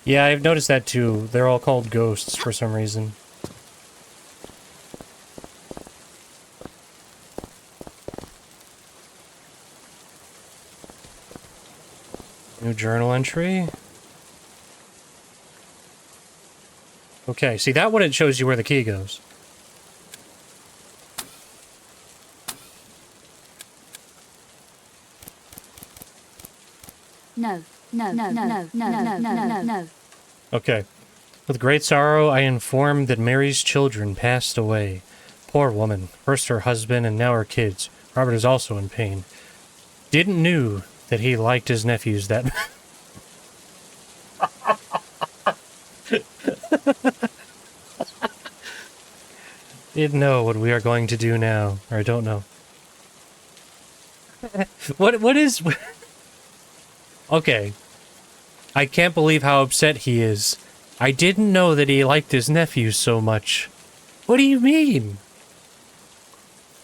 Yeah, I've noticed that too. They're all called ghosts for some reason. New journal entry. Okay, see that one, it shows you where the key goes. No. No, no, no, no, no, no, no, no, no. Okay. With great sorrow, I informed that Mary's children passed away. Poor woman. First her husband and now her kids. Robert is also in pain. Didn't knew that he liked his nephews that Didn't know what we are going to do now. Or I don't know. What is... Okay. I can't believe how upset he is. I didn't know that he liked his nephews so much. What do you mean?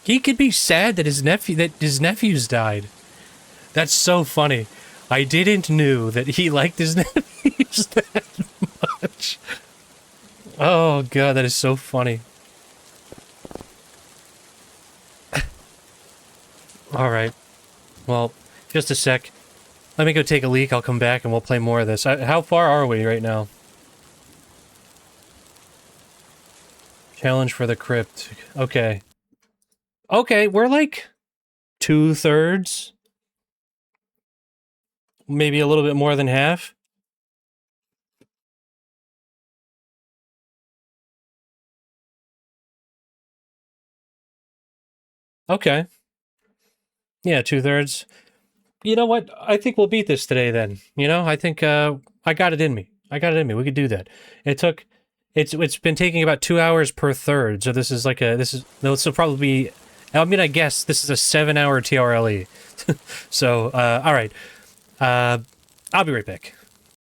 He could be sad that his nephews died. That's so funny. I didn't know that he liked his nephews that much. Oh god, that is so funny. Alright. Well, just a sec. Let me go take a leak, I'll come back and we'll play more of this. How far are we right now? Challenge for the crypt. Okay. Okay, we're like 2/3. Maybe a little bit more than half. Okay. Yeah, 2/3. You know what? I think we'll beat this today then. You know, I think I got it in me. I got it in me. We could do that. It's been taking about 2 hours per third. So this is like this will probably be, I mean, I guess this is a 7-hour TRLE. So, all right. I'll be right back.